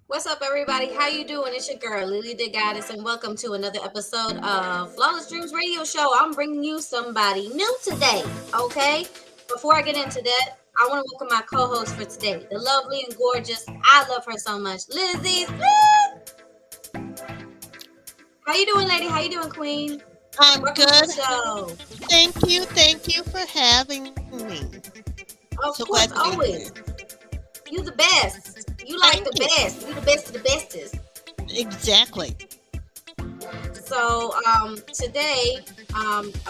What's up, everybody? How you doing? It's your girl, LeeLee Da Goddess, and welcome to another episode of Flawless Dreams Radio Show. I'm bringing you somebody new today, okay? Before I get into that, I want to welcome my co-host for today, the lovely and gorgeous, I love her so much, Lizzie Smith. How you doing, lady? How you doing, queen? I'm Welcome good. to the show. Thank you for having me. Of So course, glad to be always. here. You the best. You like Thank the you. best. You the best of the bestest. Exactly. So today,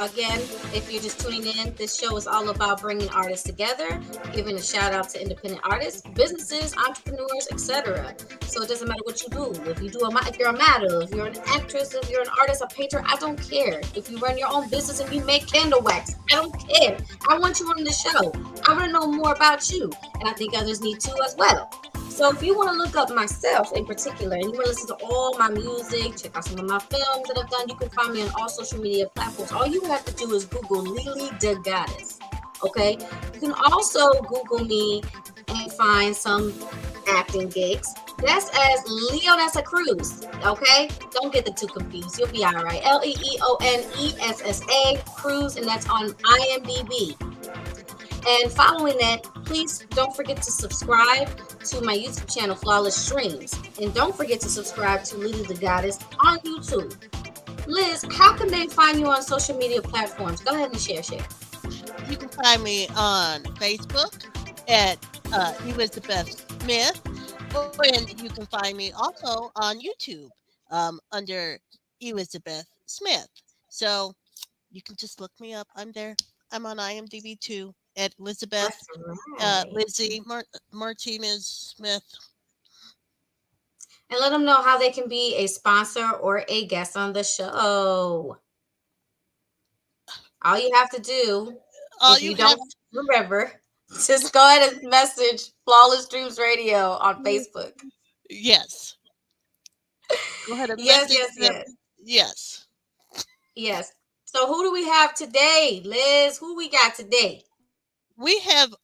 again, if you're just tuning in, this show is all about bringing artists together, giving a shout out to independent artists, businesses, entrepreneurs, etc. So it doesn't matter what you do. If you're a model, if you're an actress, if you're an artist, a painter, I don't care. If you run your own business and you make candle wax, I don't care. I want you on the show. I want to know more about you, and I think others need to as well. So if you want to look up myself in particular and you want to listen to all my music, check out some of my films that I've done, you can find me on all social media platforms. All you have to do is Google LeeLee Da Goddess. Okay? You can also Google me and find some acting gigs. That's as Leonessa Cruz. Okay, don't get the two confused. You'll be all right. LeeOnessa Cruz, and that's on IMDb. And following that, please don't forget to subscribe to my YouTube channel, Flawless Dreams, and don't forget to subscribe to LeeLee Da Goddess on YouTube. Liz, how can they find you on social media platforms? Go ahead and share. You can find me on Facebook at Elizabeth Smith, and you can find me also on YouTube under Elizabeth Smith. So you can just look me up. I'm there. I'm on IMDb too at Elizabeth That's right. Lizzie Martinez Smith. And let them know how they can be a sponsor or a guest on the show. All you have to do, All if you you have, don't remember, just go ahead and message Flawless Dreams Radio on Facebook. yes. Go ahead and Yes, message yes, them. yes, Yes. yes. So who do we have today, Liz? Who we got today? We have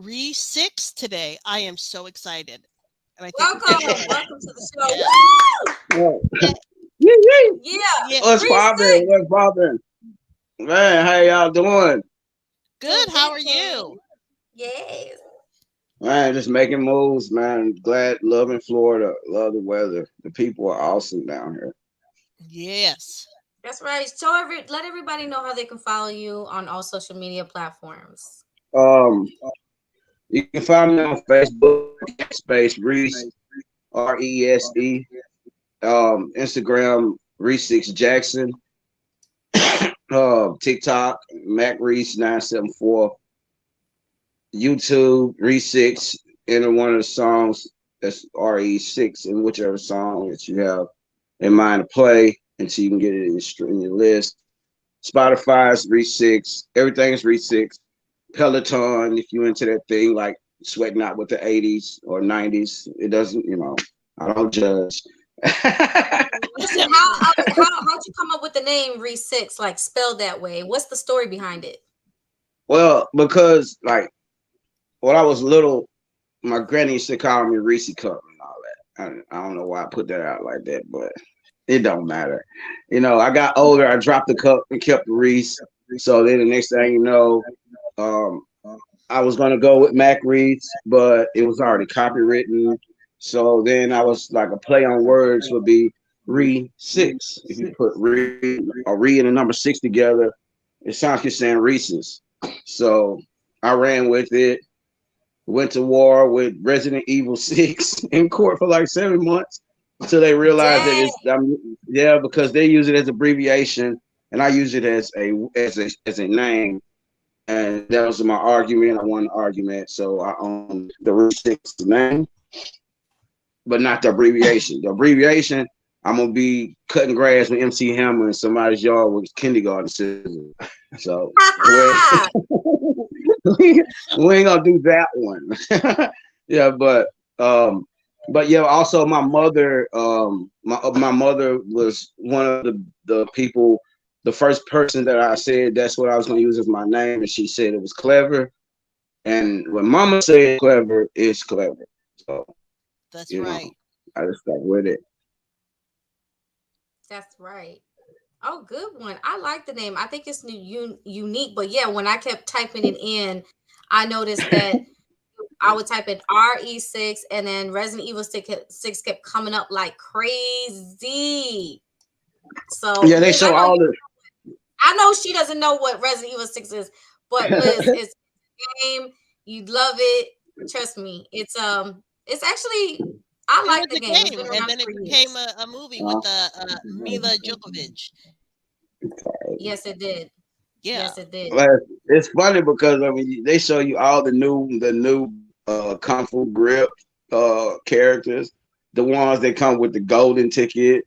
Re6 today. I am so excited. And I think we can Welcome, tell. welcome to the show. Yeah. Woo! Oh, Yeah. yee. Yeah, Yeah. What's poppin'? Re6. What's poppin'? Man, how y'all doing? Good. Doing How good, are King. you? Yes. Man, just making moves, man. Glad, loving Florida. Love the weather. The people are awesome down here. Yes. That's right. Let everybody know how they can follow you on all social media platforms. Um, you can find me on Facebook, space Reese, Rese. Instagram, Re6 Jackson. TikTok, Mac Reese 974. YouTube, Re6, enter one of the songs that's RE6 in whichever song that you have in mind to play until you can get it in your list. Spotify's Re6, everything's Re6. Peloton, if you into that thing like sweating out with the 80s or 90s, it doesn't, I don't judge. Listen, how'd you come up with the name Re6, like spelled that way? What's the story behind it? Well, because like when I was little, my granny used to call me Reese Cup and all that. I don't know why I put that out like that, but it don't matter. I got older, I dropped the cup and kept the Reese. So then the next thing you know, um, I was gonna go with Mac Reese, but it was already copywritten. So then I was like a play on words would be Re6. If you put Re or Re and the number 6 together, it sounds like you're saying Reese's. So I ran with it. Went to war with Resident Evil 6 in court for like 7 months until they realized that Dang. it's because they use it as abbreviation and I use it as a name. And that was my argument. I won the argument, so I own the Re6 name, but not the abbreviation. The abbreviation, I'm gonna be cutting grass with MC Hammer in somebody's yard with kindergarten scissors. So we ain't gonna do that one. Yeah, but yeah, also my mother, my mother was one of the people, the first person that I said that's what I was gonna use as my name, and she said it was clever. And when Mama said clever, it's clever. So That's you know, right. I just stuck with it. That's right. Oh, good one. I like the name. I think it's unique. But yeah, when I kept typing it in, I noticed that I would type in RE6 and then Resident Evil 6 kept coming up like crazy. So Yeah, they Liz, show all the. I know she doesn't know what Resident Evil 6 is, but Liz, it's a game. You'd love it. Trust me. It's actually I It like was the a game. It's game, been and around then it for became years. a movie with Mila Jovovich. Yes, it did. Yeah. Yes, it did. Well, it's funny because I mean they show you all the new Kung Fu Grip characters, the ones that come with the golden ticket.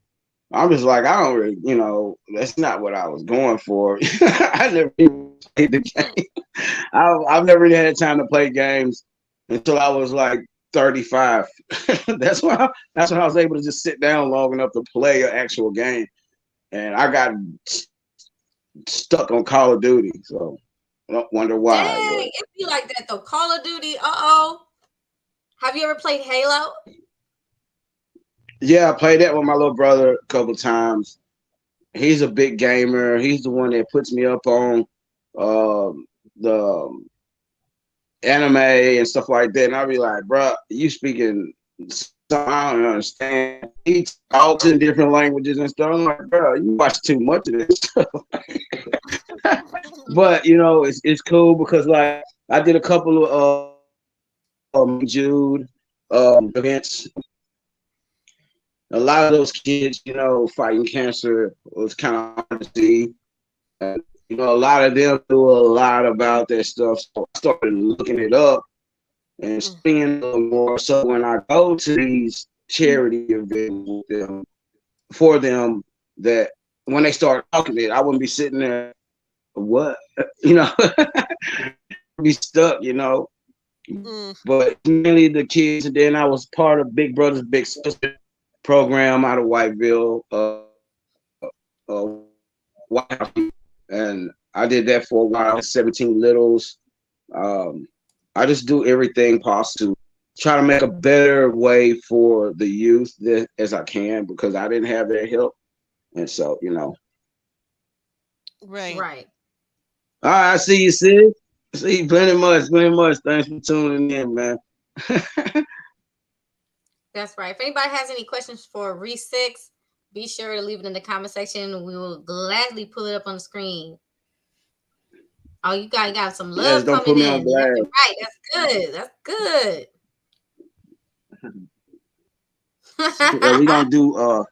I'm just like I don't really, that's not what I was going for. I never even played the game. I've never really had time to play games until I was like 35. That's when I was able to just sit down long enough to play an actual game, and I got stuck on Call of Duty. So I don't wonder why. Dang, But it be like that though. Call of Duty. Uh-oh. Have you ever played Halo? Yeah, I played that with my little brother a couple times. He's a big gamer. He's the one that puts me up on the anime and stuff like that. And I'll be like, bro, you speaking something I don't understand. He talks in different languages and stuff. I'm like, bro, you watch too much of this stuff. But you know, it's cool because like I did a couple of Jude events. A lot of those kids, you know, fighting cancer was kind of hard to see. And, you know, a lot of them knew a lot about that stuff. So I started looking it up and studying a little more. So when I go to these charity events with them, for them, that when they start talking it, I wouldn't be sitting there, what? You know, be stuck, you know. But mainly the kids, and then I was part of Big Brothers Big Sisters program out of Whiteville, and I did that for a while. 17 Littles. I just do everything possible, try to make a better way for the youth as I can because I didn't have their help, and so you know. Right. Right. All right, I see you, sis. See you plenty much. Thanks for tuning in, man. That's right. If anybody has any questions for Re6, be sure to leave it in the comment section. We will gladly pull it up on the screen. Oh, you guys got some love Don't coming put me in. on blast. Right. That's good. That's good. Yeah, we gonna do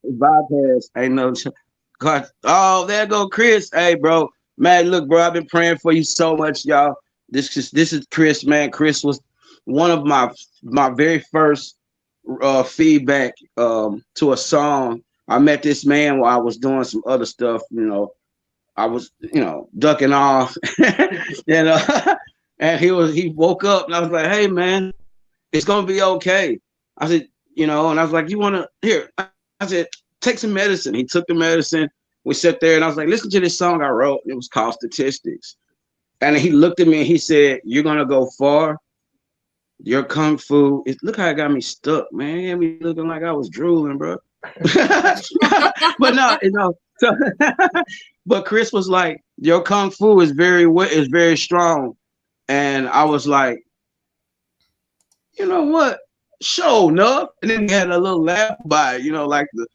bypass. Ain't no God. Oh, there go Chris. Hey, bro. Man, look, bro, I've been praying for you so much, y'all. This is Chris, man. Chris was one of my very first feedback to a song. I met this man while I was doing some other stuff, you know. I was, you know, ducking off, and and he woke up and I was like, hey man, it's gonna be okay. I said, you know, and I was like, you wanna here? I said, take some medicine. He took the medicine. We sat there and I was like, listen to this song I wrote. It was called Statistics. And he looked at me and he said, you're gonna go far. Your kung fu. Look how it got me stuck, man. It had me looking like I was drooling, bro. But no, you know. So, but Chris was like, your kung fu is very strong. And I was like, you know what? Show enough. And then we had a little laugh by it, you know, like the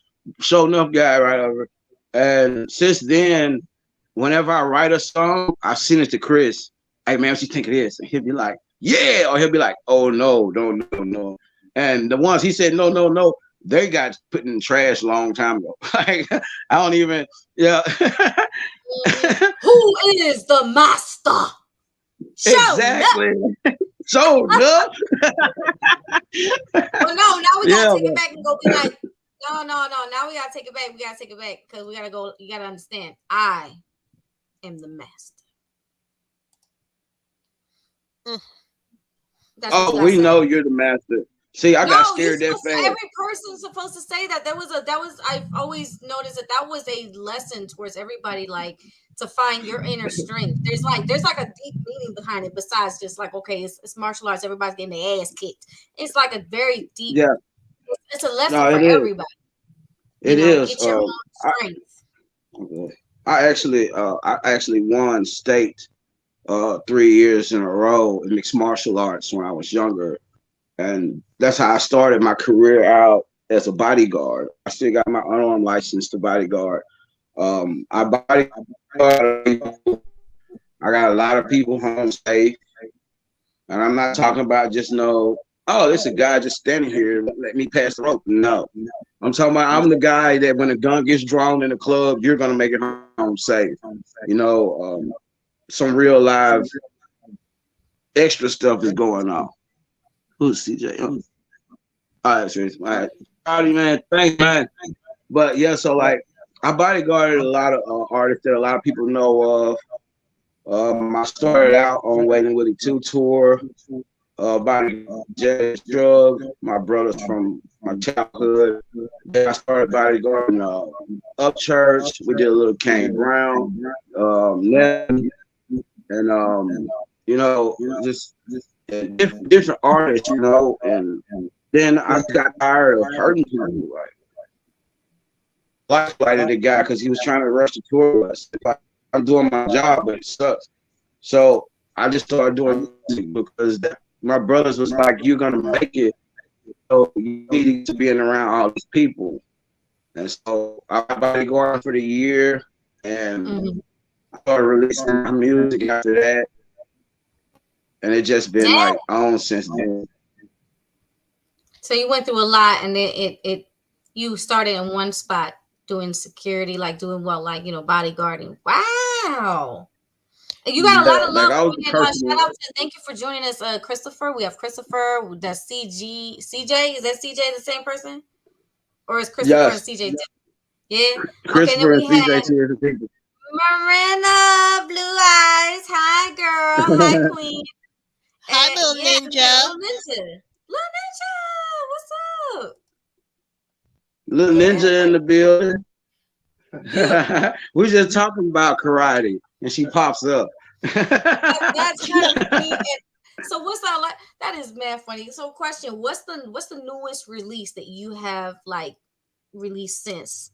show enough guy right over. And since then, whenever I write a song, I send it to Chris. Hey man, what you think of this? And he'll be like, yeah, or he'll be like, oh no, no. And the ones he said no, they got put in trash a long time ago. Like I don't even, yeah. Who is the master? Exactly. So enough. Well, no, now we gotta take it back and go be like, no. Now we gotta take it back. We gotta take it back because we gotta go. You gotta understand, I am the master. Oh, we know you're the master. See, I got scared that fast. Every person's supposed to say that. I've always noticed that was a lesson towards everybody, like to find your inner strength. There's like a deep meaning behind it besides just like, okay, it's martial arts, everybody's getting their ass kicked. It's like a very deep, it's a lesson for everybody. It is. Get your own strength. I actually won state 3 years in a row in mixed martial arts when I was younger. And that's how I started my career out as a bodyguard. I still got my unarmed license to bodyguard. I bodyguard. I got a lot of people home safe. And I'm not talking about just this a guy just standing here, let me pass the rope. No. I'm talking about I'm the guy that when a gun gets drawn in the club, you're gonna make it home safe. You know, some real live extra stuff is going on. Who's CJ? All right, serious. All right. Howdy, man. Thanks, man. But yeah, so like I bodyguarded a lot of artists that a lot of people know of. I started out on Waiting Willie 2 tour. Body Jazz Drug, my brothers from my childhood. Then I started bodyguarding Up Church. We did a little Kane Brown, and you know, just and different artists, you know. And then I got tired of hurting people. Like, lighted the guy because he was trying to rush the tour bus. Like, I'm doing my job, but it sucks. So I just started doing music because my brothers was like, "You're gonna make it, so you need to be in around all these people." And so I bodyguard for the year, and I started releasing my music after that, and it just been like on since then. So you went through a lot, and then it you started in one spot doing security, like doing what, like bodyguarding. Wow. You got a lot Yeah, of like love I was coming the in. person. Shout out to thank you for joining us, Christopher. We have Christopher. That's CJ. Is that CJ the same person, or is Christopher and Yes, CJ different? Yeah. Okay. Then Christopher and we had CJ Tears. Miranda Blue Eyes. Hi, girl. Hi, Queen. Hi, And little yeah, ninja. Little Ninja. Little Ninja. What's up? Little Yeah, Ninja in the building. you. We're just talking about karate, and she pops up. That's kind of funny. And so what's that like? That is mad funny. So question, what's the newest release that you have like released since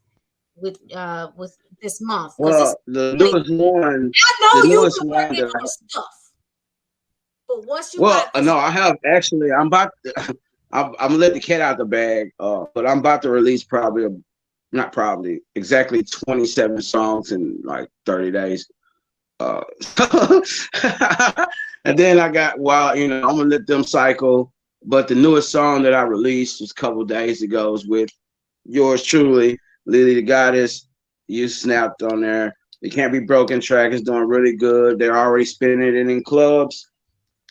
with this month? Because it's Well, the funny. newest one, I the know you've newest been one working that on stuff, but once you well, got this, no, I have actually. I'm about. I'm gonna let the cat out the bag. But I'm about to release not probably, exactly 27 songs in like 30 days. Uh, and then I got I'm gonna let them cycle. But the newest song that I released was a couple days ago is with yours truly, LeeLee Da Goddess. You snapped on there. It Can't Be Broken track is doing really good. They're already spinning it in clubs.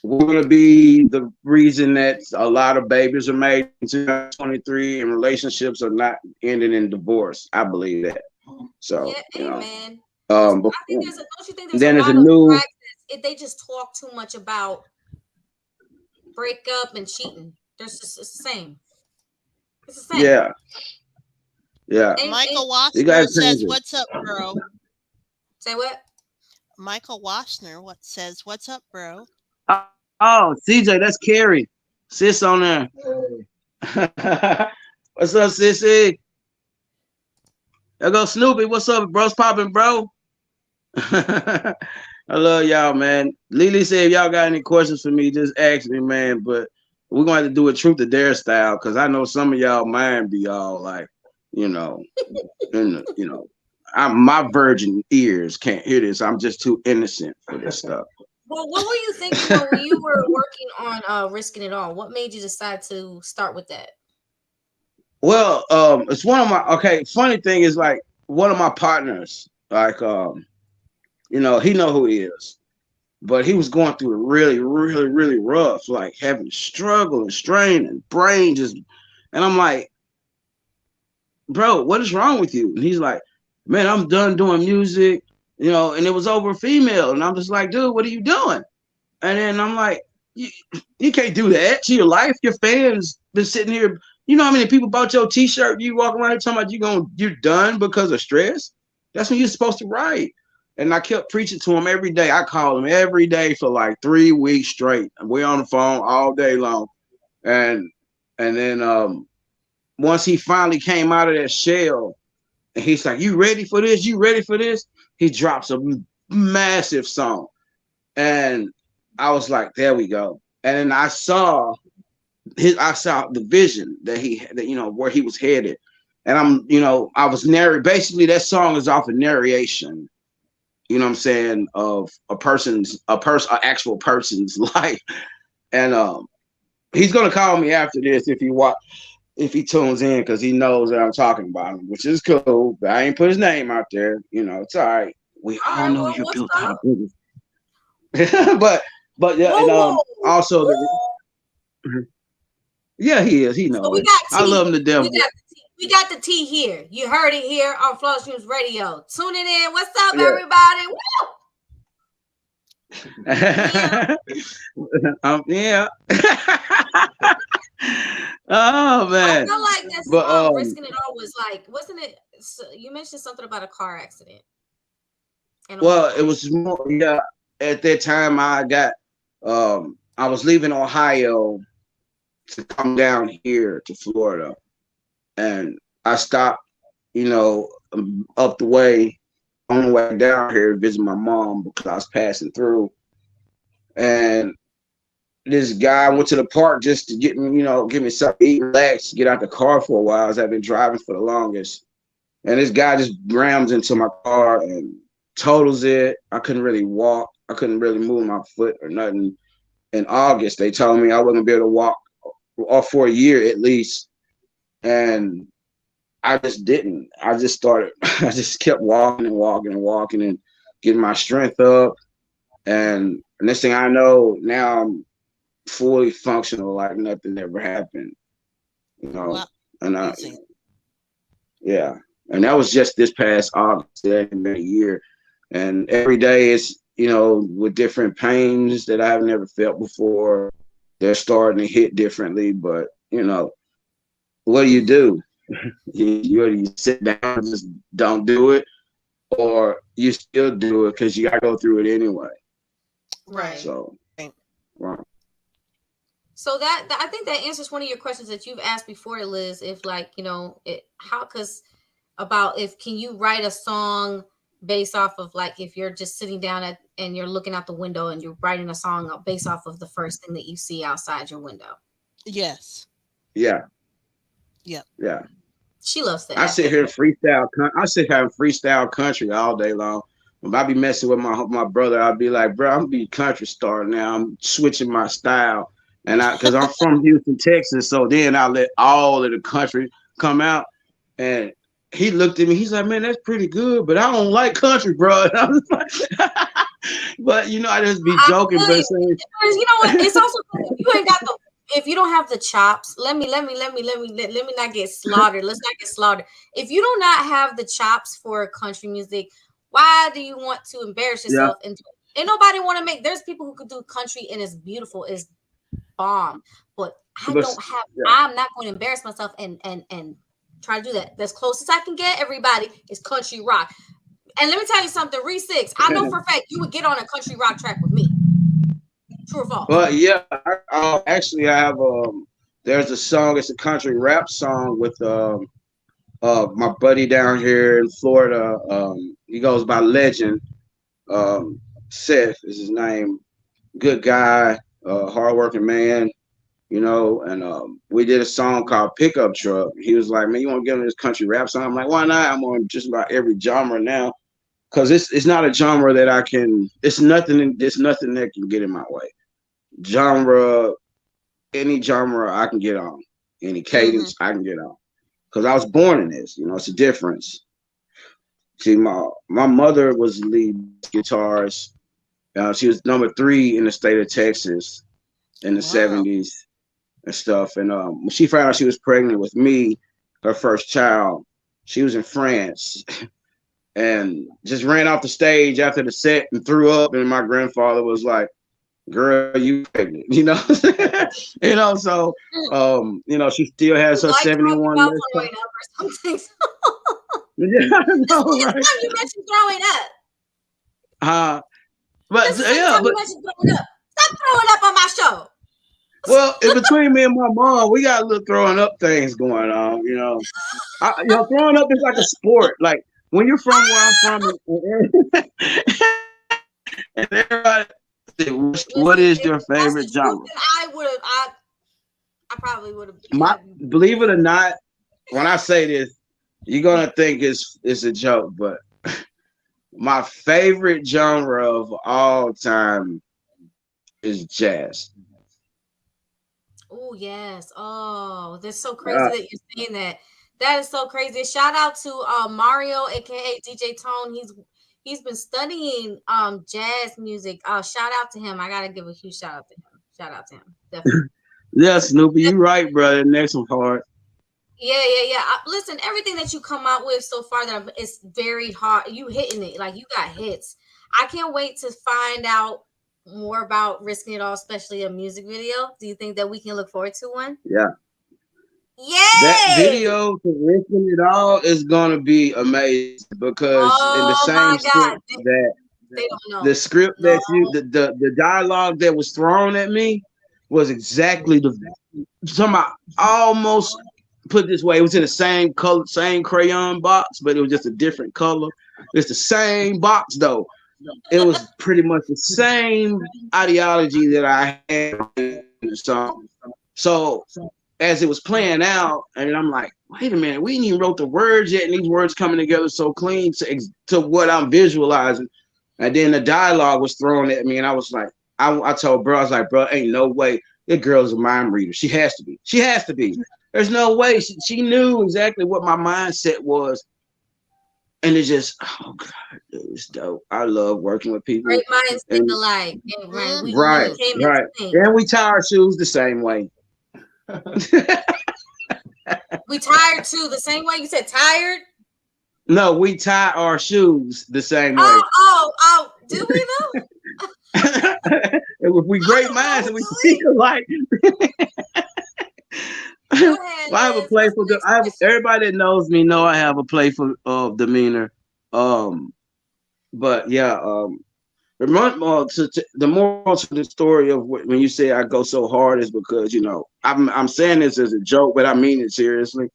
We're gonna be the reason that a lot of babies are made in 2023 and relationships are not ending in divorce. I believe that. So yeah, amen. Because um, I think don't you think there's a then there's a lot of new. tracks that they just talk too much about breakup and cheating. There's just it's the same. It's the same. Yeah, yeah. Ain't Michael You gotta Washner change says, it. "What's up, bro?" say what? Michael Washner says, "What's up, bro?" Oh, CJ, that's Carrie. Sis on there. What's up, sissy? There go Snoopy. What's up, bro's popping, bro? I love y'all, man. LeeLee said if y'all got any questions for me, just ask me, man. But we're gonna have to do a truth or dare style because I know some of y'all mind be all like, you know, my virgin ears can't hear this. I'm just too innocent for this stuff. Well, what were you thinking when you were working on Risking It All? What made you decide to start with that? Well, it's one of my funny thing is like one of my partners, like he know who he is, but he was going through it really, really, really rough, like having struggle and strain and brain just, and I'm like, bro, what is wrong with you? And he's like, man, I'm done doing music, and it was over a female, and I'm just like, dude, what are you doing? And then I'm like, you can't do that to your life. Your fans been sitting here. You know how many people bought your T-shirt? You walk around here talking about you're done because of stress. That's when you're supposed to write. And I kept preaching to him every day. I called him every day for like 3 weeks straight. And we're on the phone all day long. And then once he finally came out of that shell, and he's like, "You ready for this? You ready for this?" He drops a massive song, and I was like, "There we go." And then I saw the vision that where he was headed, and I was narrating. Basically, that song is off a narration. You know what I'm saying, of an actual person's life, and he's gonna call me after this if he tunes in because he knows that I'm talking about him, which is cool. But I ain't put his name out there. It's all right. We All all right, know well, you're what's built out up? of business. but yeah, and Whoa, also whoa. yeah, he is. He So knows we it. got I tea. love him to death. We got the tea here. You heard it here on FlawlessDreams Radio. Tuning in. What's up, Yeah. everybody? Woo! Yeah. Oh I man. feel like that But song "Risking It All" was like, wasn't it? You mentioned something about a car accident. And well, it was more, yeah. At that time, I got I was leaving Ohio to come down here to Florida, and I stopped, up the way on the way down here to visit my mom because I was passing through, and this guy went to the park just to get me, give me something to eat, relax, get out the car for a while as I've been driving for the longest. And this guy just rams into my car and totals it. I couldn't really walk. I couldn't really move my foot or nothing. In August, they told me I wasn't gonna be able to walk for a year at least. And I just didn't. I just started, I just kept walking and walking and walking and getting my strength up. And next thing I know, now I'm fully functional like nothing ever happened. Wow. And Amazing. yeah. And that was just this past August, that been a year. And every day it's, with different pains that I've never felt before. They're starting to hit differently, but what do? You sit down and just don't do it, or you still do it because you gotta go through it anyway. Right. So, right. So that I think that answers one of your questions that you've asked before, Liz. If can you write a song based off of like if you're just sitting down and you're looking out the window and you're writing a song based off of the first thing that you see outside your window? Yes. Yeah. Yep. Yeah. She loves that. I sit here and freestyle. I sit here and freestyle country all day long. When I be messing with my brother, I'll be like, bro, I'm gonna be a country star now. I'm switching my style, and because I'm from Houston, Texas, so then I let all of the country come out. And he looked at me. He's like, man, that's pretty good, but I don't like country, bro. And I was like, but I just be joking, but saying, you know what? It's also you ain't got the. If you don't have the chops, let me not get slaughtered. Let's not get slaughtered. If you do not have the chops for country music, why do you want to embarrass yourself? Yeah. And ain't nobody want to make. There's people who could do country and it's beautiful, it's bomb. But I don't have. Yeah. I'm not going to embarrass myself and try to do that. As close as I can get, everybody, is country rock. And let me tell you something, Re6, I know for a fact you would get on a country rock track with me. True or false? Well, yeah, actually, I have there's a song. It's a country rap song with my buddy down here in Florida. He goes by Legend. Seth is his name. Good guy, hardworking man. And we did a song called Pickup Truck. He was like, man, you want to get on this country rap song? I'm like, why not? I'm on just about every genre now. Because it's not a genre that I can, it's nothing that can get in my way. Any genre I can get on. Any cadence I can get on. Because I was born in this, it's a difference. See, my mother was the lead guitarist. She was number 3 in the state of Texas in the 70s and stuff. And when she found out she was pregnant with me, her first child, she was in France and just ran off the stage after the set and threw up. And my grandfather was like, girl, you pregnant, so, she still has her 71. Throwing up or something. Yeah, I know, right? You mentioned throwing up. But yeah, but stop throwing up on my show. Well, in between me and my mom, we got a little throwing up things going on. Throwing up is like a sport. Like when you're from where I'm from, and everybody, what is your favorite genre? I probably would have. Believe it or not, when I say this, you're gonna think it's a joke, but my favorite genre of all time is jazz. Oh yes. Oh, that's so crazy that you're saying that. That is so crazy. Shout out to Mario, aka DJ Tone. He's been studying jazz music. Shout out to him. I gotta give a huge shout out to him. Shout out to him. Definitely. Yeah, Snoopy, you right, brother. Next one hard. Yeah. Listen, everything that you come out with so far, that it's very hard. You hitting it, like you got hits. I can't wait to find out more about Risking It All, especially a music video. Do you think that we can look forward to one? Yeah. Yay! That video for Risking It All is gonna be amazing because in the same script that they don't know. The script that the dialogue that was thrown at me, was exactly the somehow almost put it this way. It was in the same color, same crayon box, but it was just a different color. It's the same box though. It was pretty much the same ideology that I had in the song. So as it was playing out, and I'm like, wait a minute, we ain't even wrote the words yet, and these words coming together so clean to what I'm visualizing. And then the dialogue was thrown at me, and I was like, I told bro, I was like, bro, ain't no way. This girl's a mind reader. She has to be. She has to be. There's no way. She knew exactly what my mindset was. And it's just, oh God, it's dope. I love working with people. Great minds think And alike. And we right, came in right. sync. And we tie our shoes the same way. We tired too, the same way you said tired. No, we tie our shoes the same way. Oh, do we though? If we great minds and we think alike. Go ahead, I have a Liz. playful. Everybody that knows me know I have a playful demeanor. But yeah. The moral to the story of when you say I go so hard is because I'm saying this as a joke, but I mean it seriously.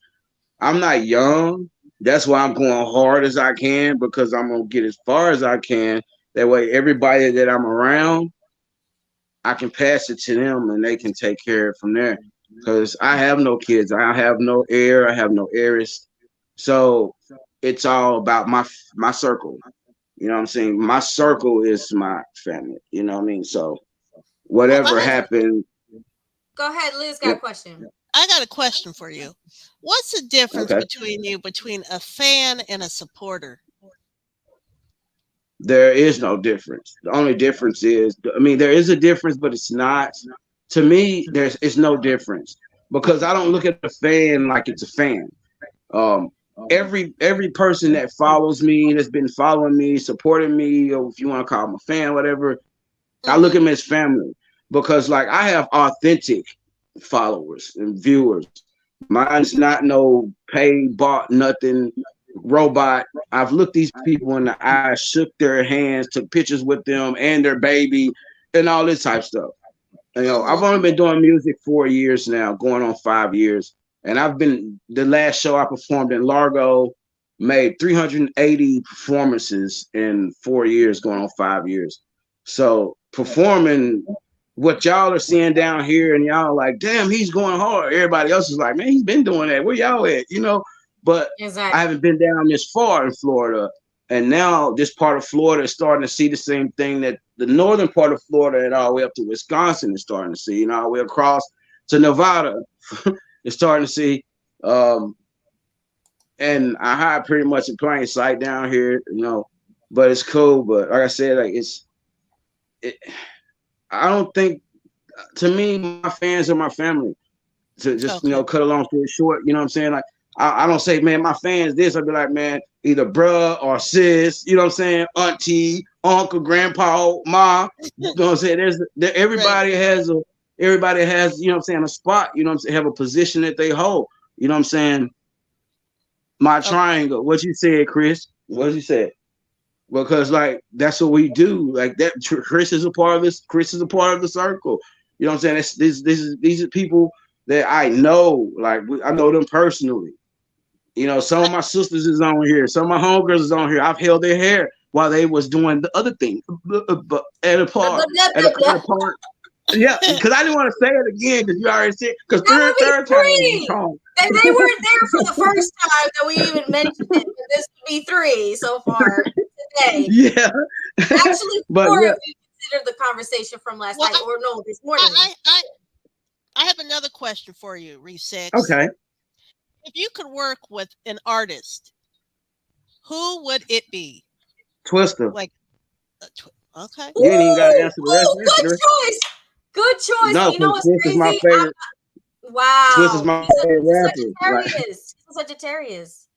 I'm not young. That's why I'm going hard as I can because I'm gonna get as far as I can. That way, everybody that I'm around, I can pass it to them and they can take care of it from there. Because I have no kids, I have no heir, I have no heiress, so it's all about my circle. You know what I'm saying? My circle is my family. You know what I mean? So whatever happened. Go ahead, Liz got a question. I got a question for you. What's the difference between a fan and a supporter? There is no difference. The only difference is, there is a difference, but it's not. To me, it's no difference because I don't look at a fan like it's a fan. Every person that follows me, that's been following me, supporting me, or if you want to call them a fan, whatever, I look at them as family because like I have authentic followers and viewers. Mine's not no paid, bought, nothing robot. I've looked these people in the eye, shook their hands, took pictures with them and their baby, and all this type of stuff. I've only been doing music 4 years now, going on 5 years. And the last show I performed in Largo, made 380 performances in 4 years, going on 5 years. So performing what y'all are seeing down here and y'all like, damn, he's going hard. Everybody else is like, man, he's been doing that. Where y'all at? But exactly. I haven't been down this far in Florida. And now this part of Florida is starting to see the same thing that the northern part of Florida and all the way up to Wisconsin is starting to see, all the way across to Nevada is starting to see. And I hide pretty much in plain sight down here, but it's cool. But like I said, I don't think, to me, my fans are my family. To just, cut a long story short, you know what I'm saying? Like, I don't say, man, my fans this. I'll be like, man, either bruh or sis, you know what I'm saying? Auntie, uncle, grandpa, ma, you know what I'm saying? Everybody has, you know what I'm saying, a spot, you know what I'm saying, have a position that they hold. You know what I'm saying? My triangle. What you said, Chris? What you said? Because like that's what we do. Like that, Chris is a part of this. Chris is a part of the circle. You know what I'm saying? These are people that I know. Like I know them personally. Some of my sisters is on here. Some of my homegirls is on here. I've held their hair while they was doing the other thing, but at a part. Yeah, because I didn't want to say it again because you already said. Because third time. And they weren't there for the first time that we even mentioned it. But this would be 3 so far today. Yeah. Actually, 4 if you consider the conversation from last night or no, this morning. I have another question for you, Re6. Okay. If you could work with an artist, who would it be? Twister. Like, okay. You ain't even got to answer the rest. Good choice. Good choice. No, you know what's Twist crazy? is my favorite. Wow. Twist is my favorite rapper. He's a Sagittarius.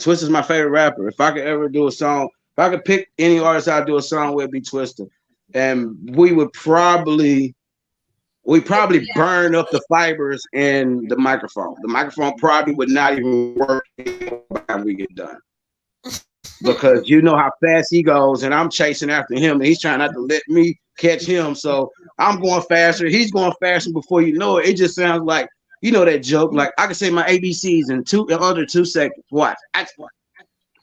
Twist is my favorite rapper. If I could ever do a song, if I could pick any artist I'd do a song with, it'd be Twister. And we would probably burn up the fibers in the microphone. The microphone probably would not even work by the time we get done. because you know how fast he goes, and I'm chasing after him, and he's trying not to let me catch him. So I'm going faster. He's going faster. Before you know it, it just sounds like that joke. Like I can say my ABCs in under 2 seconds. Watch.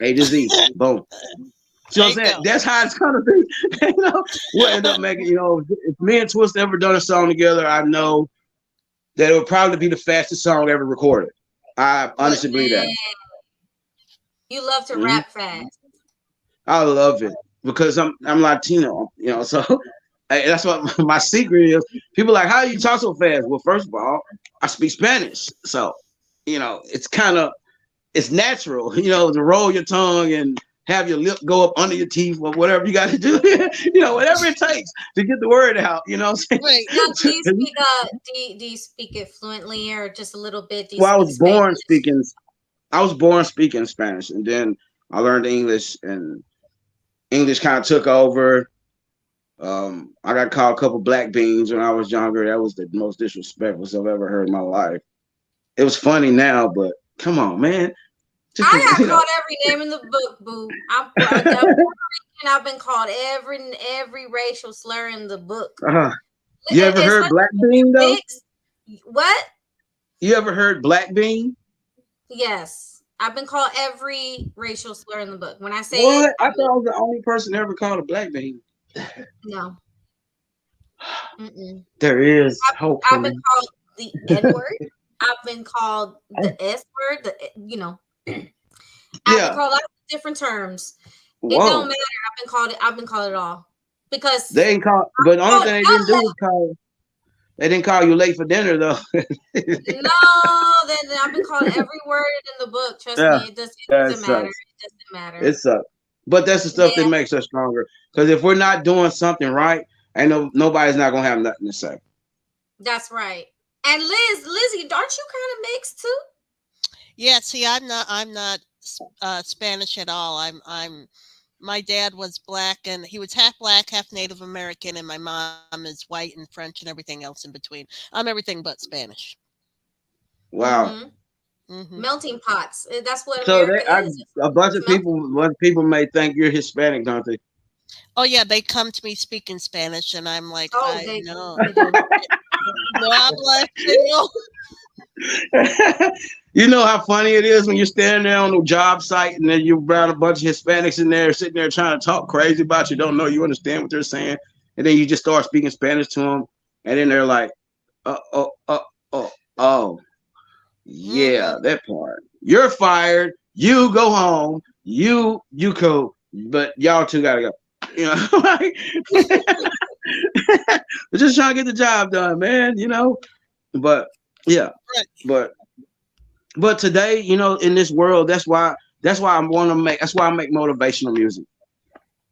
A to Z. Boom. See There what I'm you saying? go. That's how it's gonna be. We'll end up making. If me and Twist ever done a song together, I know that it would probably be the fastest song ever recorded. I Look, honestly believe that. man, you love to Mhm. rap fast. I love it because I'm Latino, so that's what my secret is. People are like, how do you talk so fast? Well, first of all, I speak Spanish, so it's kind of it's natural, to roll your tongue and have your lip go up under your teeth or whatever you got to do, whatever it takes to get the word out, what I'm Right. Now, do you saying? speak do you speak it fluently or just a little bit? Do you Well, speak Spanish? I was born speaking Spanish, and then I learned English, and English kind of took over. I got called a couple black beans when I was younger. That was the most disrespectful I've ever heard in my life. It was funny now, but come on, man. Just I because, got called every name in the book, boo. I've been called every racial slur in the book. you ever heard Especially black if bean you're though? mixed. What? You ever heard black bean? Yes. I've been called every racial slur in the book. When I say it, What? I thought I was the only person ever called a black bean. no. Mm-mm. There is hope for I've been me. called the N word. I've been called the S word. I've been Yeah. called lots of different terms. It don't Whoa. matter. I've been called it all because They ain't call, but the only oh, thing they didn't do was call. They didn't call you late for dinner though. no, then I've been called every word in the book. Trust Yeah. me, it Yeah, it doesn't matter. sucks. It doesn't matter. It sucks. But that's the stuff that Yeah, makes us stronger. Because if we're not doing something right, ain't nobody's not gonna have nothing to say. that's right. And Lizzie, aren't you kind of mixed too? Yeah. See, I'm not Spanish at all. My dad was black, and he was half black, half Native American, and my mom is white and French and everything else in between. I'm everything but Spanish. Wow. Mm-hmm. Hmm. Melting pots. That's what So America is. a bunch It's of melting. people may think you're Hispanic, don't they? Oh yeah, they come to me speaking Spanish, and I'm like, Oh, I no, they do. no habla español. You know how funny it is when you're standing there on the job site and then you're around a bunch of Hispanics in there sitting there trying to talk crazy about you, don't know you understand what they're saying, and then you just start speaking Spanish to them, and then they're like, oh, oh, oh, oh, oh, Hmm. yeah, that part. You're fired. You go home. You cool, but y'all two gotta go. Like, we're just trying to get the job done, man. But yeah, Right. but today, in this world, that's why I make motivational music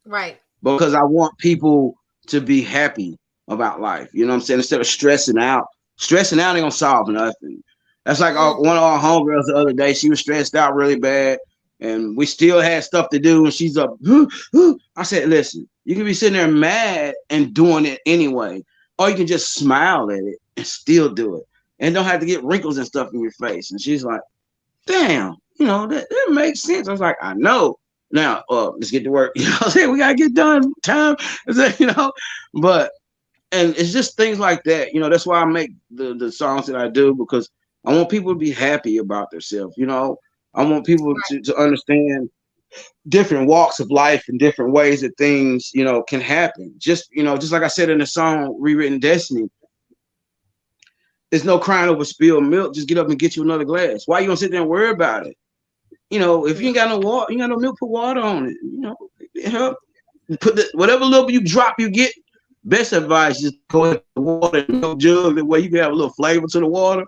Right. because I want people to be happy about life. You know what I'm saying? Instead of stressing out ain't gonna solve nothing. That's like Mm, one of our homegirls the other day. She was stressed out really bad, and we still had stuff to do. And she's up. I said, "Listen, you can be sitting there mad and doing it anyway, or you can just smile at it and still do it, and don't have to get wrinkles and stuff in your face." And she's like, damn, that makes sense. I was like, I know. Now, let's get to work. What I'm saying? We gotta get done. Time, but and it's just things like that. That's why I make the songs that I do because I want people to be happy about themselves. I want people to understand different walks of life and different ways that things, can happen. Just like I said in the song Rewritten Destiny, there's no crying over spilled milk. Just get up and get you another glass. Why you gonna sit there and worry about it? If you ain't got no water, you ain't got no milk, put water on it. It help. Put whatever little you drop you get. Best advice is go into the water and milk jug that way you can have a little flavor to the water.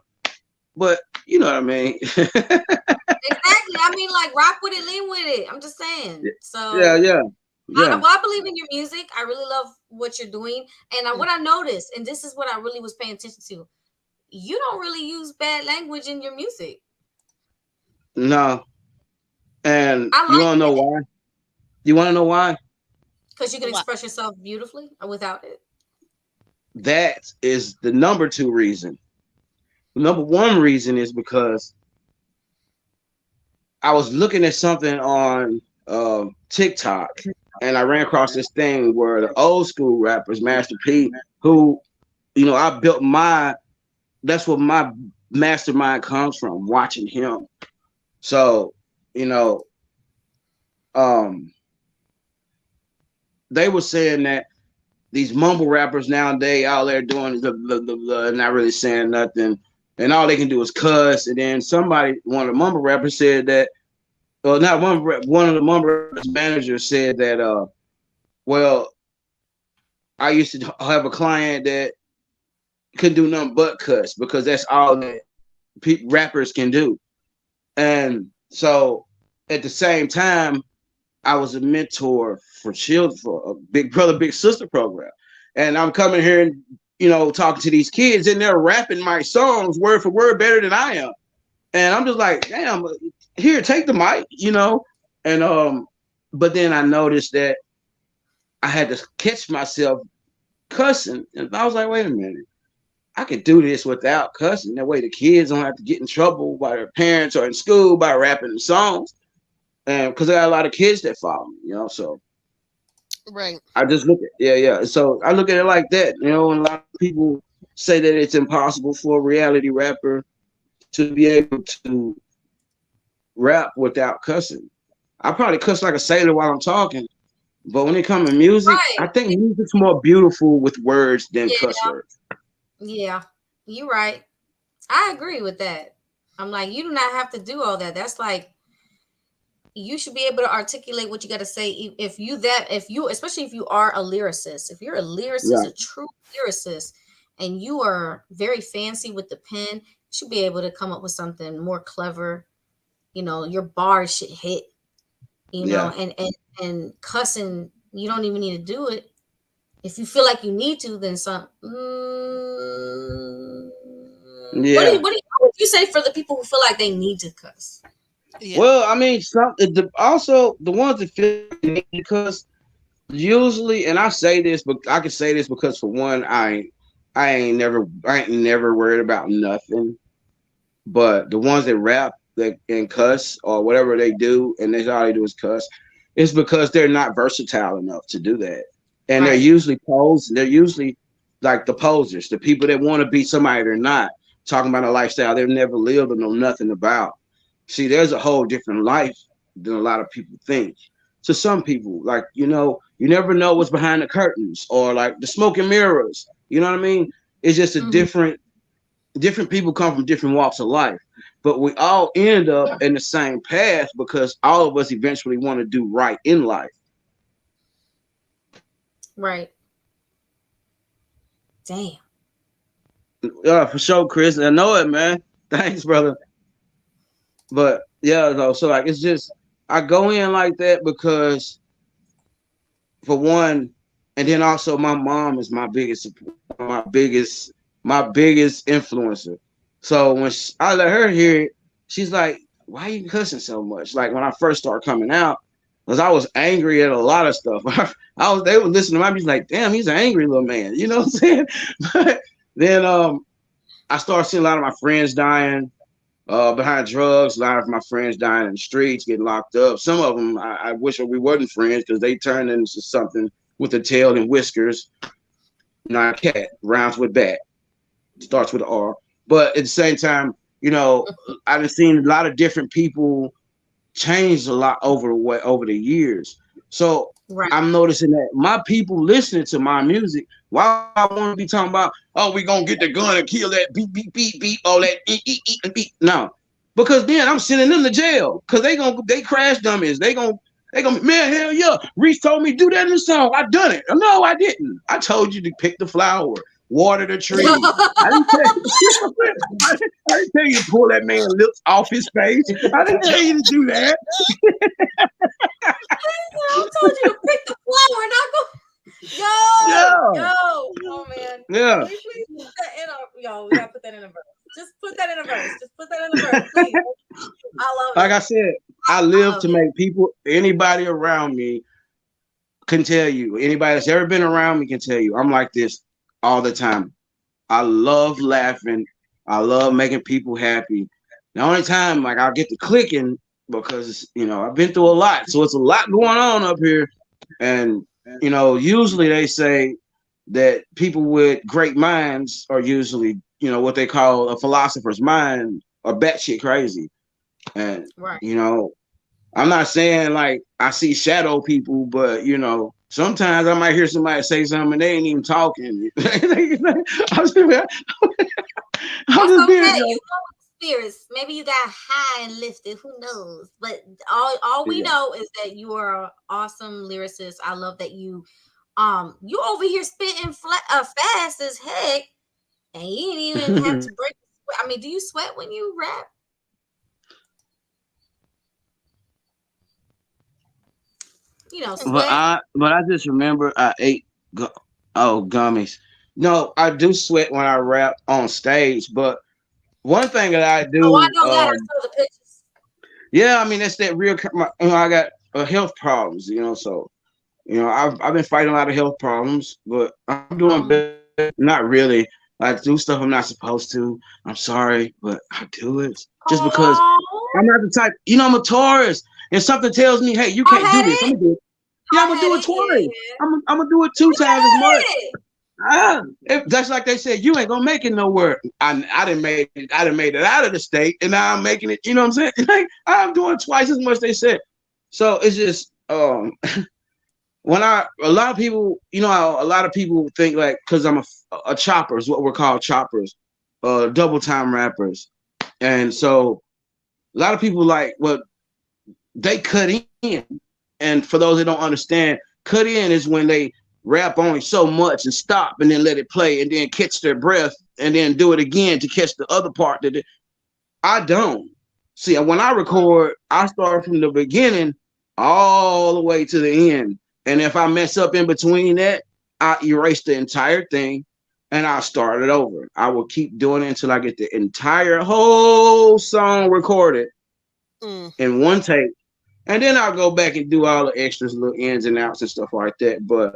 But you know what I mean. exactly. I mean, like rock with it, lean with it. I'm just saying. Yeah, So yeah, yeah. I believe in your music. I really love what you're doing. And what I noticed, and this is what I really was paying attention to, you don't really use bad language in your music. No. And I you like wanna know it why? You wanna know why? because you can What? express yourself beautifully without it. That is the number two reason. The number one reason is because I was looking at something on TikTok, and I ran across this thing where the old school rappers, Master P, who I built my. That's what my mastermind comes from, watching him. So you know, um, they were saying that these mumble rappers nowadays all they're doing is not really saying nothing, and all they can do is cuss. And then one of the mumble rappers said that, well, not one of the mumble rappers managers said that, well, I used to have a client that couldn't do nothing but cuss because that's all that rappers can do. And so at the same time, I was a mentor for children for a Big Brother Big Sister program, and I'm coming here and talking to these kids, and they're rapping my songs word for word better than I am, and I'm just like, damn, here, take the mic, and but then I noticed that I had to catch myself cussing, and I was like, wait a minute, I could do this without cussing. That way, the kids don't have to get in trouble by their parents or in school by rapping the songs. And because I got a lot of kids that follow me, so Right. I just look at yeah. So I look at it like that, and a lot of people say that it's impossible for a reality rapper to be able to rap without cussing. I probably cuss like a sailor while I'm talking, but when it comes to music, Right. I think music's more beautiful with words than cuss Yeah. words. Yeah. You're right. I agree with that. I'm like, you do not have to do all that. That's like, you should be able to articulate what you got to say. Especially if you are a lyricist, if you're a lyricist, Right. a true lyricist, and you are very fancy with the pen, you should be able to come up with something more clever. Your bars should hit, Yeah. and cussing, you don't even need to do it. If you feel like you need to, then Yeah. what would you say for the people who feel like they need to cuss? Yeah. Well, I mean, also the ones that feel like they need, because usually, and I say this, but I can say this because for one, I ain't never worried about nothing. But the ones that rap that and cuss or whatever they do, and they all they do is cuss, it's because they're not versatile enough to do that. And they're Right. usually posed. They're usually like the posers, the people that want to be somebody they're not, talking about a lifestyle they've never lived or know nothing about. See, there's a whole different life than a lot of people think. To some people, like you never know what's behind the curtains or like the smoke and mirrors. You know what I mean? It's just a Hmm. different people come from different walks of life, but we all end up in the same path because all of us eventually want to do right in life. Right. Damn. Yeah, for sure, Chris. I know it, man. Thanks, brother. But yeah, though, so like it's just I go in like that because for one, and then also my mom is my biggest influencer. So when I let her hear it, she's like, "Why are you cussing so much?" Like when I first started coming out, because I was angry at a lot of stuff. They would listen to my music like, "Damn, he's an angry little man." You know what I'm saying? But then I started seeing a lot of my friends dying behind drugs. A lot of my friends dying in the streets, getting locked up. Some of them, I wish we wasn't friends because they turned into something with a tail and whiskers. Not a cat, rhymes with bat, starts with an R. But at the same time, I've seen a lot of different people change a lot over the years. So Right. I'm noticing that my people listening to my music, why I want to be talking about, oh, we gonna get the gun and kill that beep beep beep beep, all that beep. No, because then I'm sending them to jail because they crash dummies. They gonna man, hell yeah. Reese told me do that in the song. I done it. No, I didn't. I told you to pick the flower, water the tree. I didn't tell I didn't tell you to pull that man's lips off his face. I didn't tell you to do that. I told you to pick the flower, not go. Yeah, Oh man. yeah. Can we please put that in a we gotta put that in a verse. Just put that in a verse. Just put that in a verse, please. I love Like it. I said, I I live love to it. make people, anybody around me can tell you, anybody that's ever been around me can tell you, I'm like this all the time. I love laughing. I love making people happy. The only time like I'll get to clicking because I've been through a lot, so it's a lot going on up here, and usually they say that people with great minds are usually what they call a philosopher's mind or batshit crazy, and Right. I'm not saying like I see shadow people, but sometimes I might hear somebody say something and they ain't even talking. I'm just, I'm That's just being, okay. You know spirits. Maybe you got high and lifted. Who knows? But all we yeah. know is that you are an awesome lyricist. I love that you over here spitting fast as heck, and you didn't even have to break. I mean, do you sweat when you rap? but Sweat. I just remember I ate gummies. No, I do sweat when I rap on stage, but one thing that I Oh, I do, know that. I saw the pictures. yeah, I mean that's that real. I got health problems, so I've been fighting a lot of health problems, but I'm doing Um, better. Not really. I do stuff I'm not supposed to. I'm sorry, but I do it just because oh, I'm not the type. I'm a Taurus, and something tells me, "Hey, you hard can't do this." I'm headed. gonna do it. Yeah, I'm Hard gonna do it headed. Yeah, twice. yeah. I'm gonna do it two You times as much. got it. That's like they said, you ain't gonna make it nowhere. I didn't made it. I didn't made it out of the state, and now I'm making it. You know what I'm saying? Like I'm doing twice as much they said. So it's just when a lot of people, how a lot of people think like because I'm a chopper is what we're called choppers, double time rappers, and so a lot of people like well they cut in, and for those that don't understand, cut in is when they rap only so much and stop and then let it play and then catch their breath and then do it again to catch the other part I don't. See, when I record, I start from the beginning all the way to the end. And if I mess up in between that, I erase the entire thing and I'll start it over. I will keep doing it until I get the entire whole song recorded Mm. in one take. And then I'll go back and do all the extras, little ins and outs and stuff like that. But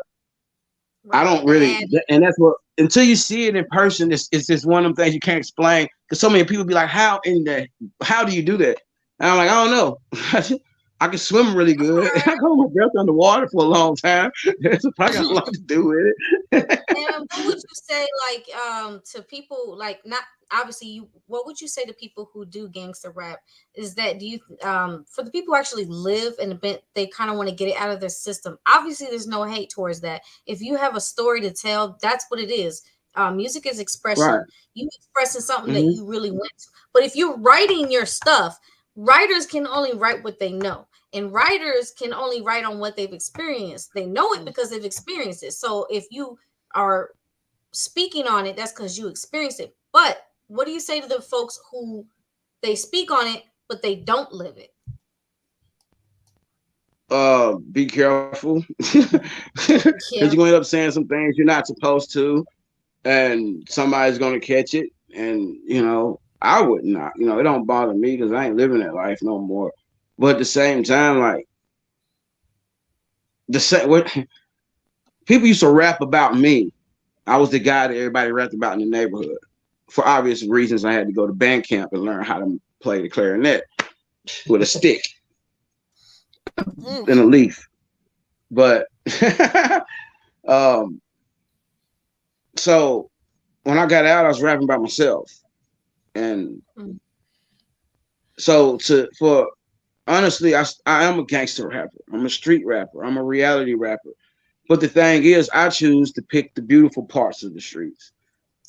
I Right. don't The really, ad. and that's what until you see it in person, it's just one of them things you can't explain. Because so many people be like, how do you do that?" And I'm like, I don't know. I can swim really good. I hold my breath underwater for a long time. So I got a lot to do with it. And what would you say, like, to people, like, not obviously you? What would you say to people who do gangster rap? Is that do you for the people who actually live in a bit, they kind of want to get it out of their system. Obviously, there's no hate towards that. If you have a story to tell, that's what it is. Music is Right. expression. You expressing something that Hmm. you really went to. But if you're writing your stuff, writers can only write what they know. And writers can only write on what they've experienced. They know it because they've experienced it. So if you are speaking on it, that's because you experienced it. But what do you say to the folks who they speak on it, but they don't live it? Be careful. Because you're Yeah, gonna end up saying some things you're not supposed to, and somebody's gonna catch it. And I would not. It don't bother me because I ain't living that life no more. But at the same time, like the same, what people used to rap about me. I was the guy that everybody rapped about in the neighborhood. For obvious reasons, I had to go to band camp and learn how to play the clarinet with a stick Mm. and a leaf. But um, so when I got out, I was rapping by myself, and mm, so for honestly, I am a gangster rapper. I'm a street rapper. I'm a reality rapper. But the thing is, I choose to pick the beautiful parts of the streets.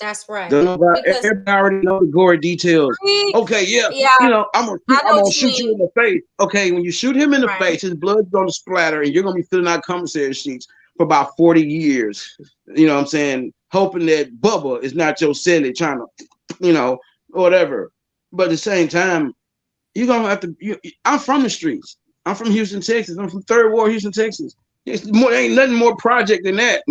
that's right. Don't nobody, Because everybody already know the gory details. Okay, yeah, yeah, I know I'm what gonna you shoot you mean. in the face. Okay, when you shoot him in the Right. face, his blood's gonna splatter, and you're gonna be filling out commissary sheets for about 40 years. You know what I'm saying? Hoping that Bubba is not your silly trying to, whatever. But at the same time, you're gonna have to. I'm from the streets. I'm from Houston, Texas. I'm from Third Ward, Houston, Texas. Ain't nothing more project than that.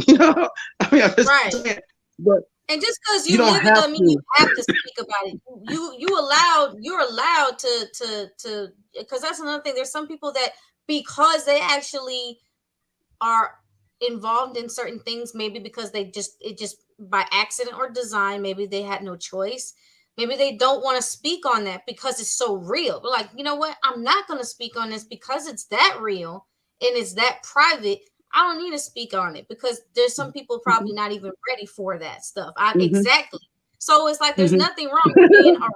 I mean, I'm just Right. saying. But And just because you you don't live it have doesn't mean you to. have to speak about it. You're allowed to because that's another thing. There's some people that because they actually are involved in certain things, maybe because they just by accident or design, maybe they had no choice. Maybe they don't want to speak on that because it's so real. They're like, you know what? I'm not going to speak on this because it's that real and it's that private. I don't need to speak on it because there's some people probably not even ready for that stuff. Mm-hmm. Exactly. So it's like there's Mm-hmm. nothing wrong with being a writer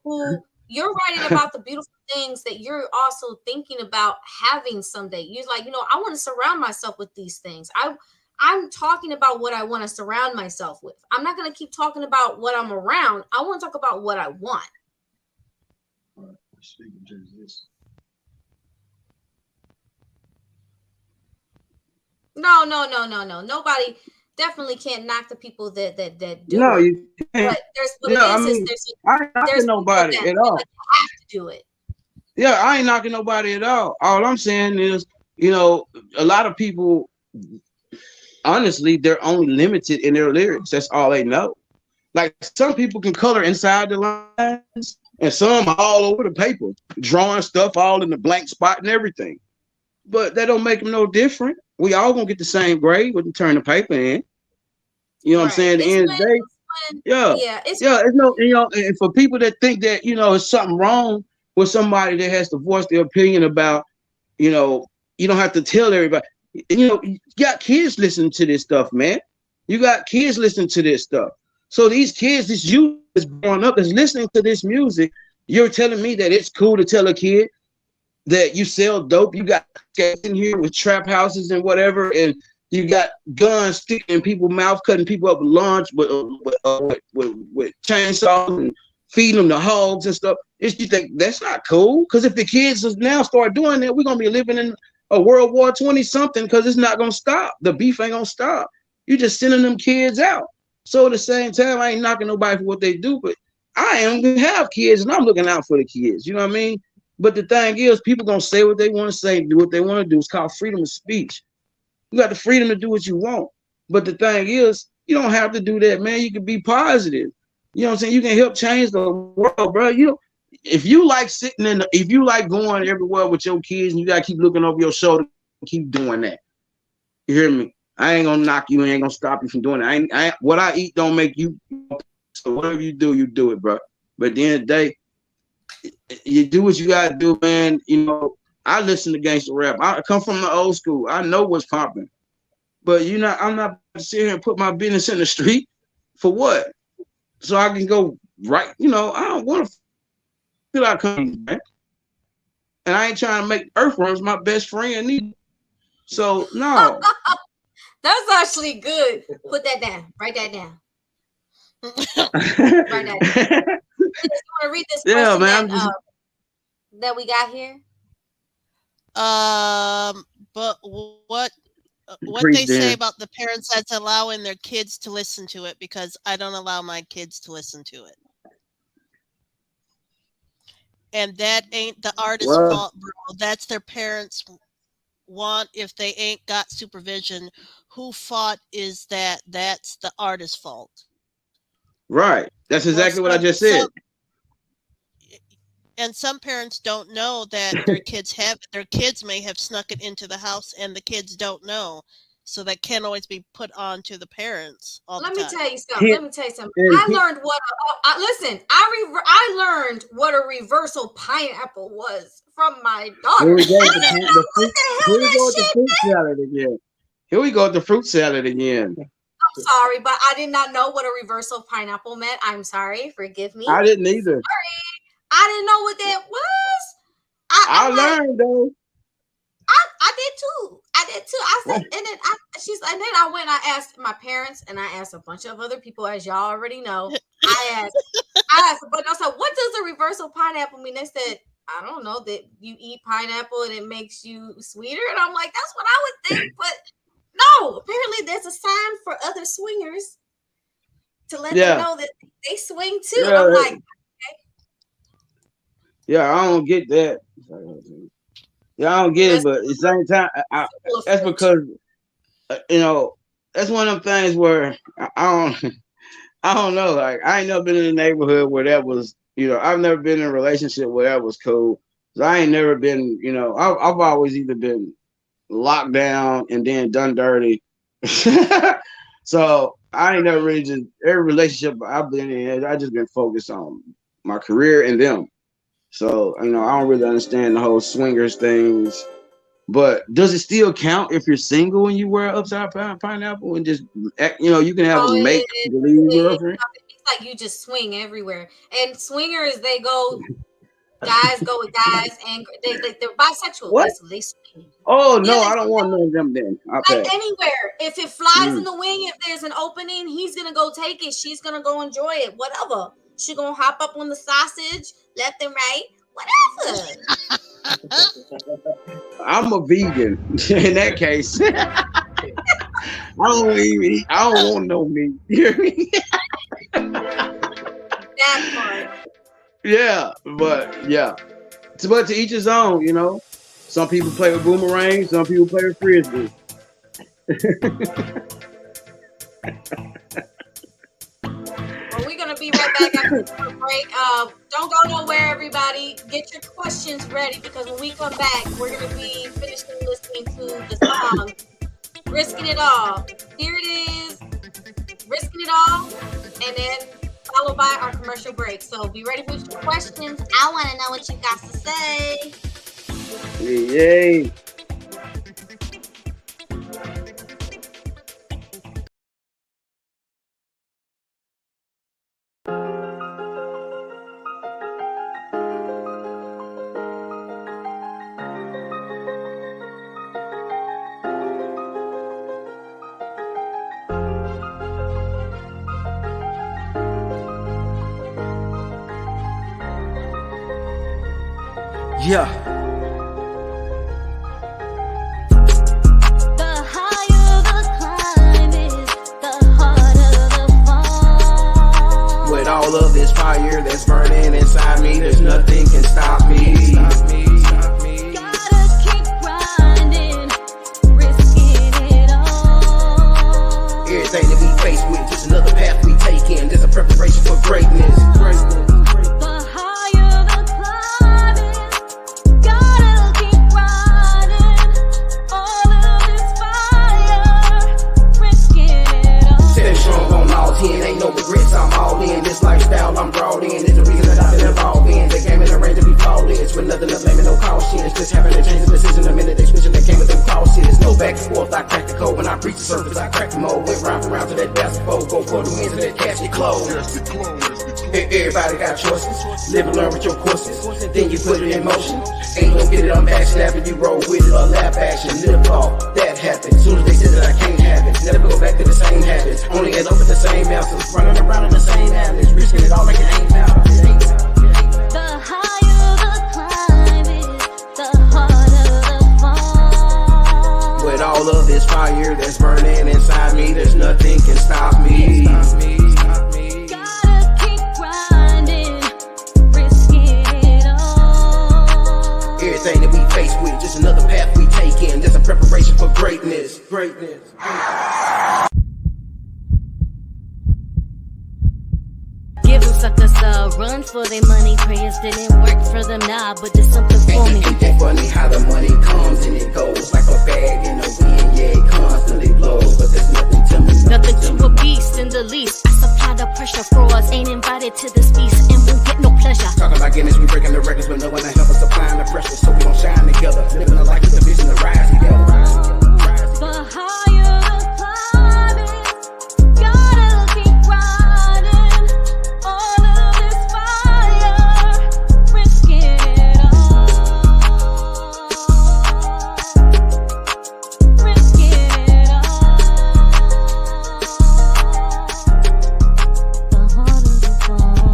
who you're writing about the beautiful things that you're also thinking about having someday. You're like, you know, I want to surround myself with these things. I'm talking about what I want to surround myself with. I'm not going to keep talking about what I'm around. I want to talk about what I want. No. Nobody definitely can't knock the people that do No, it. you can't. But there's what Yeah, it I is mean, I ain't there's knocking people nobody that at feel all. like you have to do it. Yeah, I ain't knocking nobody at all. All I'm saying is, a lot of people, honestly, they're only limited in their lyrics. That's all they know. Like some people can color inside the lines, and some all over the paper, drawing stuff all in the blank spot and everything. But that don't make them no different. We all gonna get the same grade when you turn the paper in. You know what I'm Right. saying? At the end of the day, yeah, Yeah, it's yeah. It's no, and for people that think that it's something wrong with somebody that has to voice their opinion about, you know, you don't have to tell everybody. You got kids listening to this stuff, man. You got kids listening to this stuff. So these kids, this youth is growing up, is listening to this music. You're telling me that it's cool to tell a kid that you sell dope. You got skates in here with trap houses and whatever, and you got guns sticking in people's mouth, cutting people up with lunch with chainsaws and feeding them the hogs and stuff. You think that's not cool? Because if the kids now start doing that, we're gonna be living in a World War 20 something. Because it's not gonna stop. The beef ain't gonna stop. You just sending them kids out. So at the same time, I ain't knocking nobody for what they do, but I am gonna have kids and I'm looking out for the kids. You know what I mean? But the thing is, people gonna say what they want to say, do what they want to do. It's called freedom of speech. You got the freedom to do what you want. But the thing is, you don't have to do that, man. You can be positive. You know what I'm saying? You can help change the world, bro. If you like if you like going everywhere with your kids and you gotta keep looking over your shoulder, keep doing that. You hear me? I ain't gonna knock you. I ain't gonna stop you from doing it. What I eat don't make you. So whatever you do it, bro. But at the end of the day, you do what you gotta do, man. I listen to gangster rap. I come from the old school. I know what's popping. But I'm not sit here and put my business in the street for what? So I can go right. I don't want to feel like coming back. And I ain't trying to make earthworms my best friend either. So no. That's actually good. Put that down. Write that down. Write that down. You want to read this question that we got here? But what they say about the parents that's allowing their kids to listen to it, because I don't allow my kids to listen to it. And that ain't the artist's fault, bro. That's their parents' want. If they ain't got supervision, who fault is that? That's the artist's fault. Right. That's exactly what I just said. And some parents don't know that their kids may have snuck it into the house and the kids don't know. So that can't always be put on to the parents all the time. Let me tell you something. I learned what I learned what a reversal pineapple was from my daughter. Here we go with the fruit salad again. Here we go with the fruit salad again. I'm sorry, but I did not know what a reversal pineapple meant. I'm sorry. Forgive me. I didn't either. Sorry. I didn't know what that was. I learned though. I did too. I said, and then I went. I asked my parents, and I asked a bunch of other people, as y'all already know. I asked, but I said, "What does a reversal pineapple mean?" They said, "I don't know, that you eat pineapple and it makes you sweeter." And I'm like, "That's what I would think," but no. Apparently, there's a sign for other swingers to let them know that they swing too. And I'm like, yeah, I don't get that. Yeah, I don't get it, but at the same time, that's because that's one of them things where I don't know. Like I ain't never been in a neighborhood where that was, I've never been in a relationship where that was cool. So I ain't never been, I've always either been locked down and then done dirty. So I ain't never really just every relationship I've been in. I just been focused on my career and them. So I don't really understand the whole swingers things. But does it still count if you're single and you wear upside down pineapple and just you can have a Oh, make believe girlfriend? it's like you just swing everywhere. And swingers, they go, guys go with guys, and they're bisexual, What? basically. They swing. Oh Yeah, no, they I don't want none of them then. I'll like pass. anywhere. If it flies in Mm. the wing, if there's an opening, he's gonna go take it. She's gonna go enjoy it. Whatever. She gonna hop up on the sausage, left and right, whatever. I'm a vegan in that case. I don't even eat. I don't want no meat. You hear me? That part. Yeah, but yeah. But to each his own, Some people play with boomerang, some people play with frisbee. Well, we're gonna be right back after the break. Don't go nowhere, everybody. Get your questions ready because when we come back, we're gonna be finishing listening to the song "Risking It All." Here it is, "Risking It All," and then followed by our commercial break. So be ready with your questions. I want to know what you got to say. Yay. Yeah. The higher the climb is, the harder the fall. With all of this fire that's burning inside me, there's nothing can stop me. Gotta keep grinding, risking it all. Everything that we face with, just another path we take in. There's a preparation for greatness. The higher the climb is, gotta keep grinding. All of this fire, risking it all. Stand strong on all 10, ain't no regrets, I'm all in. This lifestyle I'm brought in, it's the reason that I've been involved in. The game in the range to be flawless, with nothing to blame and no caution. It's just having to change the decision the minute they switching that came with them crosses. No back and forth, I crack the code when I reach the surface, I crack the mold. Went round for round to that basketball, go for the wins and that cash get closed. Everybody got choices, live and learn with your courses, then you put it in motion. Ain't gon' get it, I'm back snapping, you roll with it or laugh action, live off, that happened. Soon as they said that I can't have it, never go back to the same habits. Only end up with the same answers, running around in the same alleys, risking it all like it ain't matter. The higher the climb is, the harder the fall. With all of this fire that's burning inside me, there's nothing can stop me. Gotta keep grinding, risking it all. Everything that we face with, just another path we take in. There's a preparation for greatness. Give them suckers a run for their money. Prayers didn't work for them now, but there's something for me. Ain't that funny how the money comes and it goes like a bag in the wind? Yeah, it constantly blows, but there's nothing to me. Nothing to a beast in the least. I supply the pressure. Frauds ain't invited to this feast and won't get no pleasure. Talking about Guinness, we breaking the records, but no one to help us applying the pressure, so we gon' shine together. Living a life with the vision to rise together. The higher the climb is, gotta keep grinding. All of this fire, risking it all. Risking it all. The harder the fall.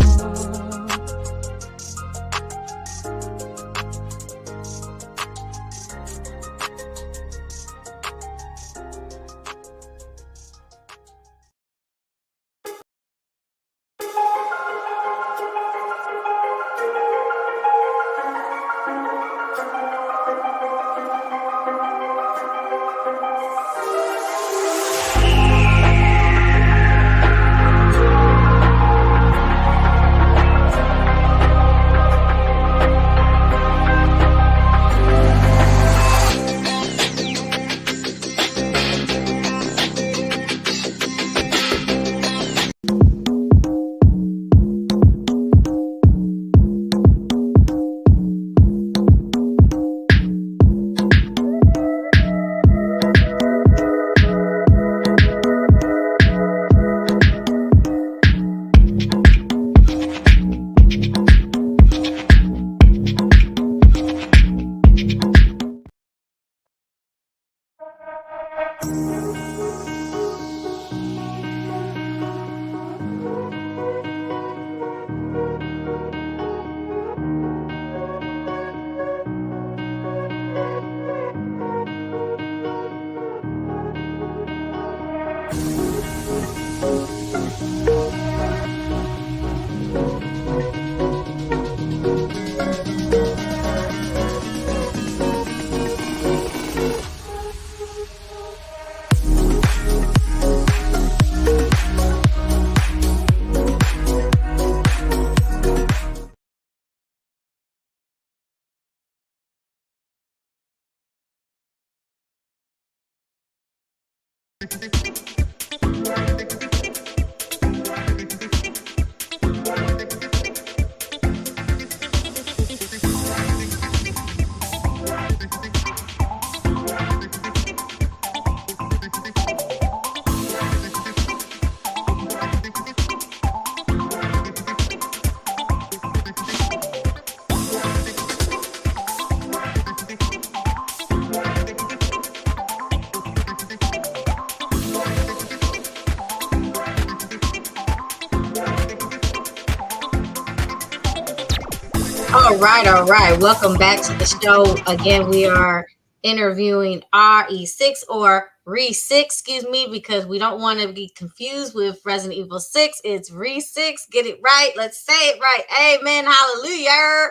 All right, all right. Welcome back to the show. Again, we are interviewing Re6 or Re6, excuse me, because we don't want to be confused with Resident Evil 6. It's Re6. Get it right. Let's say it right. Amen. Hallelujah.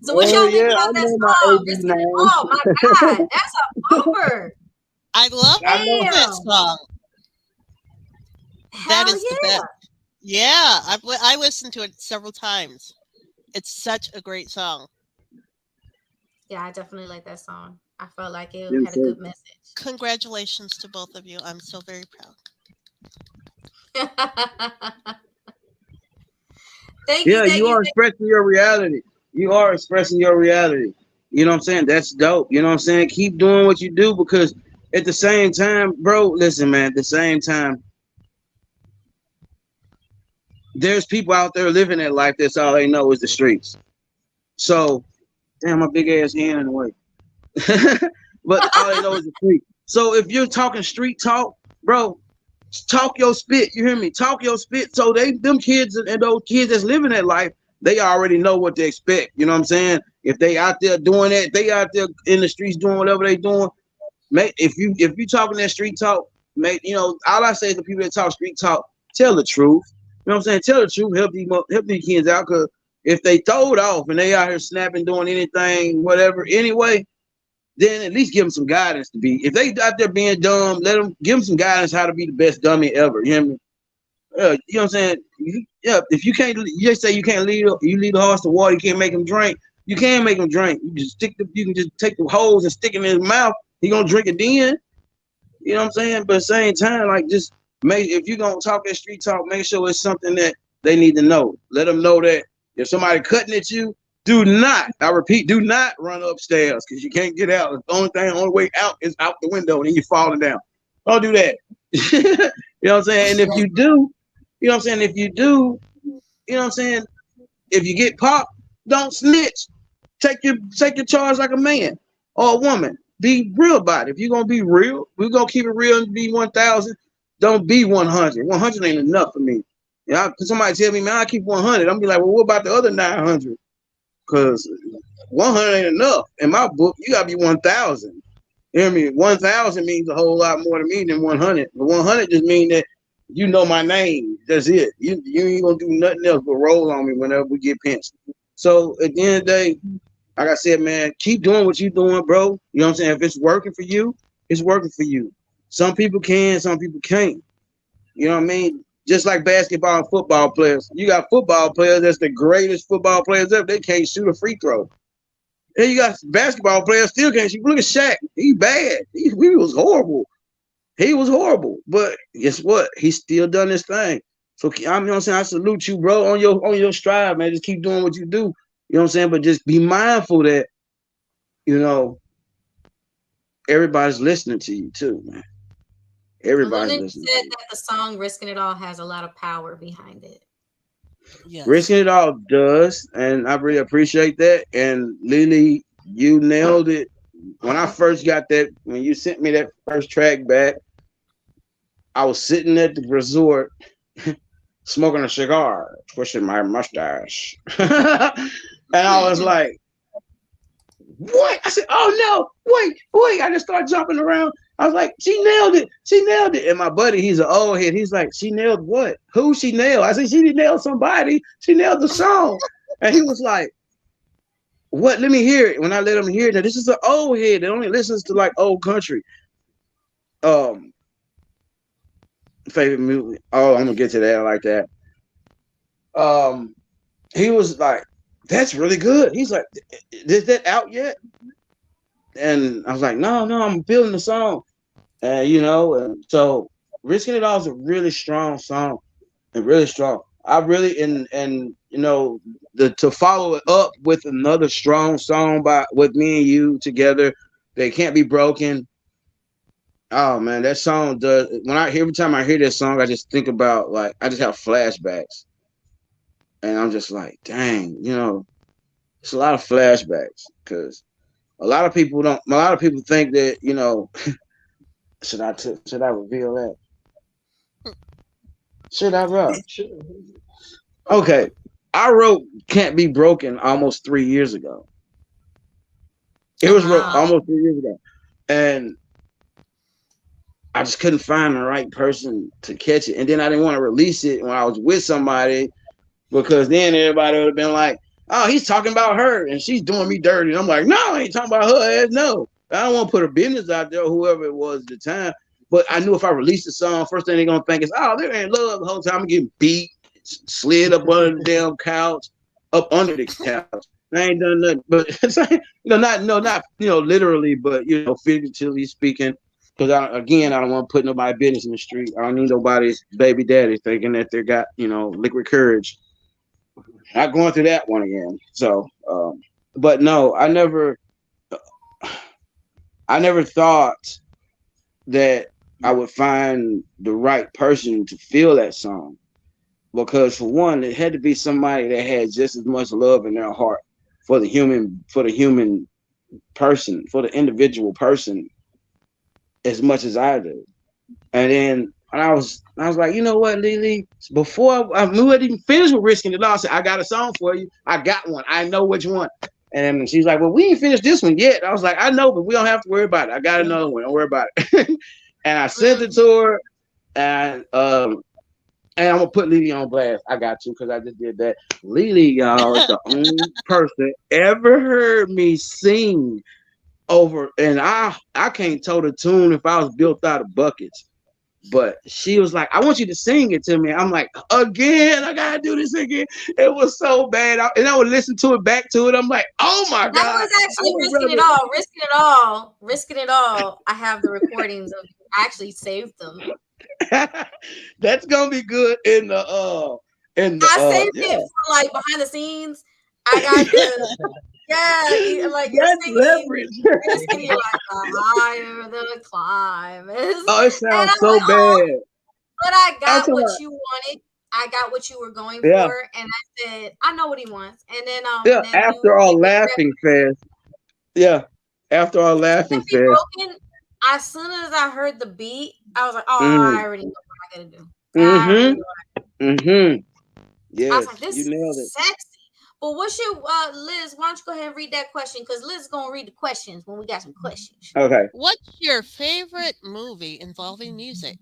So what Oh y'all think yeah, I about that know my song? AB Risking it name. all. My God, that's a bumper. I love I know. that Damn. song. That Hell is the yeah. best. Yeah, I listened to it several times. It's such a great song. Yeah, I definitely like that song. I felt like it Yes, had a sir. good message. Congratulations to both of you. I'm so very proud. Thank you, Yeah, thank you you, are thank expressing your reality. You are expressing your reality. You know what I'm saying? That's dope. You know what I'm saying? Keep doing what you do because at the same time, bro, listen, man, at the same time, there's people out there living that life that's all they know is the streets. So, damn, my big ass hand in the way. But all they know is the street. So if you're talking street talk, bro, talk your spit. You hear me? Talk your spit. So them kids and those kids that's living that life, they already know what to expect. You know what I'm saying? If they out there doing that, they out there in the streets doing whatever they doing. Make if you talking that street talk, make all I say to people that talk street talk, tell the truth. You know what I'm saying? Tell the truth. Help these kids out because if they throw it off and they out here snapping, doing anything, whatever, anyway, then at least give them some guidance to be. If they out there being dumb, let them give them some guidance how to be the best dummy ever. You hear me? You know what I'm saying? Yeah. If you can't, you just say you can't lead a horse to water. You can't make him drink. You can make him drink. You can just take the hose and stick it in his mouth. He gonna drink it then. You know what I'm saying? But at the same time, like just if you're gonna talk that street talk, make sure it's something that they need to know. Let them know that if somebody cutting at you, do not, I repeat, do not run upstairs because you can't get out. The only way out is out the window and then you're falling down. Don't do that. You know what I'm saying? And if you do, you know what I'm saying? If you do, you know what I'm saying? If you get popped, don't snitch. Take your charge like a man or a woman. Be real about it. If you're gonna be real, we're gonna keep it real and be 1,000. Don't be 100. 100 ain't enough for me. Yeah, somebody tell me, man, I keep 100. I'm be like, well, what about the other 900? Because 100 ain't enough. In my book, you gotta be 1,000. You hear me? 1,000 means a whole lot more to me than 100. But 100 just mean that you know my name. That's it. You ain't gonna do nothing else but roll on me whenever we get pinched. So at the end of the day, like I said, man, keep doing what you're doing, bro. You know what I'm saying? If it's working for you, it's working for you. Some people can, some people can't. You know what I mean? Just like basketball and football players. You got football players that's the greatest football players ever. They can't shoot a free throw. And you got basketball players still can't shoot. Look at Shaq. He's bad. He was horrible. He was horrible. But guess what? He still done this thing. So you know what I'm saying? I salute you, bro, on your stride, man. Just keep doing what you do. You know what I'm saying? But just be mindful that, everybody's listening to you too, man. Everybody's London listening. said that the song "Risking It All" has a lot of power behind it. Yes. Risking It All does, and I really appreciate that. And LeeLee, you nailed it. When I first got that, when you sent me that first track back, I was sitting at the resort smoking a cigar, twisting my mustache. And I was like, what? I said, oh no, wait. I just started jumping around. I was like, she nailed it. She nailed it. And my buddy, he's an old head. He's like, she nailed what? Who she nailed? I said, she didn't nail somebody. She nailed the song. And he was like, what? Let me hear it. When I let him hear it, now this is an old head that only listens to like old country. Favorite music. Oh, I'm gonna get to that like that. He was like, that's really good. He's like, is that out yet? And I was like, no, I'm building the song. And and so Risking It All is a really strong song and really strong. I really and you know the to follow it up with another strong song by with me and you together. They Can't Be Broken. Oh man, that song does. When I every time I hear that song, I just think about like I just have flashbacks, and I'm just like, dang, you know, it's a lot of flashbacks because a lot of people don't. A lot of people think that you know. Should I reveal that? Should I, bro? Okay, I wrote "Can't Be Broken" almost 3 years ago. It Oh was wrote wow. Wow. almost 3 years ago, and I just couldn't find the right person to catch it. And then I didn't want to release it when I was with somebody because then everybody would have been like, "Oh, he's talking about her and she's doing me dirty." And I'm like, "No, I ain't talking about her. No, I don't want to put her business out there, whoever it was at the time." But I knew if I released the song, first thing they're gonna think is, "Oh, they're in love the whole time. I'm getting beat, slid up under the damn couch, up under the couch. I ain't done nothing." But it's like, not literally, but figuratively speaking. Because I don't want to put nobody business in the street. I don't need nobody's baby daddy thinking that they got liquid courage. Not going through that one again. So, but no, I never thought that I would find the right person to feel that song. Because for one, it had to be somebody that had just as much love in their heart for the human person, for the individual person, as much as I do. And then I was like, you know what, LeeLee? Before I wasn't even finished with Risking It All, I said, I got a song for you. I got one. I know which one. And she's like, well, we ain't finished this one yet. I was like, I know, but we don't have to worry about it. I got another one. Don't worry about it. And I sent it Mm. to her, and I'm gonna put LeeLee on blast. I got you because I just did that. LeeLee, y'all, is the only person ever heard me sing over, and I can't toe the tune if I was built out of buckets. But she was like, I want you to sing it to me. I'm like, again, I gotta do this again. It was so bad. And I would listen to it back to it. I'm like, oh my That God. was actually risking it all. Risking it all. Risking it all. I have the recordings of. I actually saved them. That's gonna be good in the I saved yeah. it for like behind the scenes. I got the like you're That's singing, leverage. you're singing, you're like the higher the climb is, Oh, it and sounds I'm so like, oh, bad. but I I'm got talking what about, you wanted. I got what you were going yeah, for, and I said, I know what he wants. yeah. And then you After gave all me the rest. laughing fest. Yeah. After all laughing Can't Be fest. Broken. As soon as I heard the beat, I was like, oh, I Mm-hmm. already know what I gotta do. I already Mm-hmm. know. Mm-hmm. I was like, Yes, this you is nailed it. sexy. But what's your Liz? Why don't you go ahead and read that question? Because Liz is gonna read the questions when we got some questions. Okay. What's your favorite movie involving music?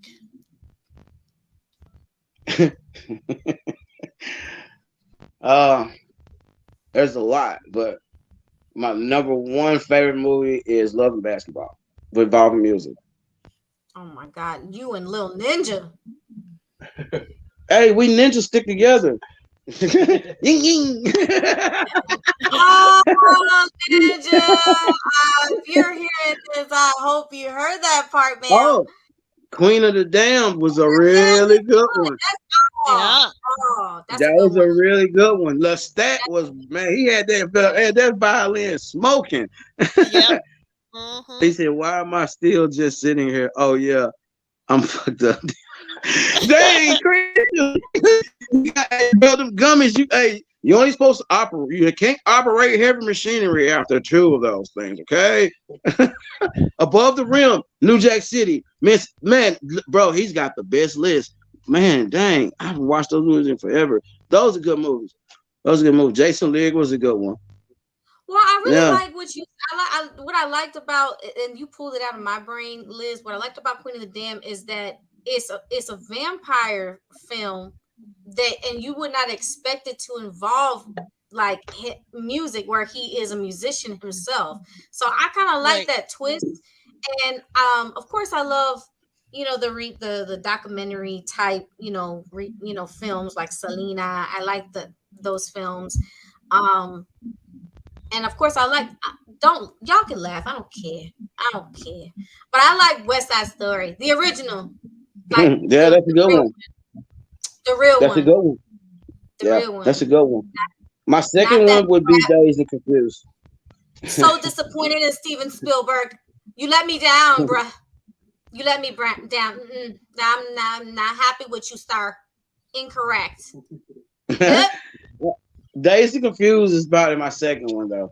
uh there's a lot, but my number one favorite movie is Love and Basketball involving music. Oh my God, you and Lil Ninja. Hey, we ninjas stick together. Ying ying. Oh, Ninja. If you're hearing this, I hope you heard that part, ma'am. Oh, Queen of the Damned was a Damn, really that's good good. one. That's Yeah. that's a That good was a one. really good one. Lestat was, man, he had that violin smoking. Yep. He Mhm. said, "Why am I still just sitting here? Oh yeah, I'm fucked up." Dang, Chris, hey, bro, them gummies. You only supposed to operate. You can't operate heavy machinery after two of those things. Okay, above the rim, New Jack City, Miss man, bro, he's got the best list. Man, dang, I haven't watched those movies in forever. Those are good movies. Those are good movies. Jason League was a good one. Well, I really Yeah. like what you. What I liked about, and you pulled it out of my brain, Liz. What I liked about Queen of the Dam is that it's a vampire film that, and you would not expect it to involve like music, where he is a musician himself. So I kind of like Right. that twist, and of course, I love the documentary type films like Selena. I like those films. Um, and of course, I like. Don't y'all can laugh. I don't care. I don't care. But I like West Side Story, the original. Like Yeah, that's a good one. the real That's a one, good one. the Yeah, real that's a one. good one. My Not second that one would be Dazed and Confused. so disappointed in Steven Spielberg. You let me down, bruh. You let me down. I'm not happy with you, sir. Incorrect. Yep. Dazed and Confused is probably my second one though.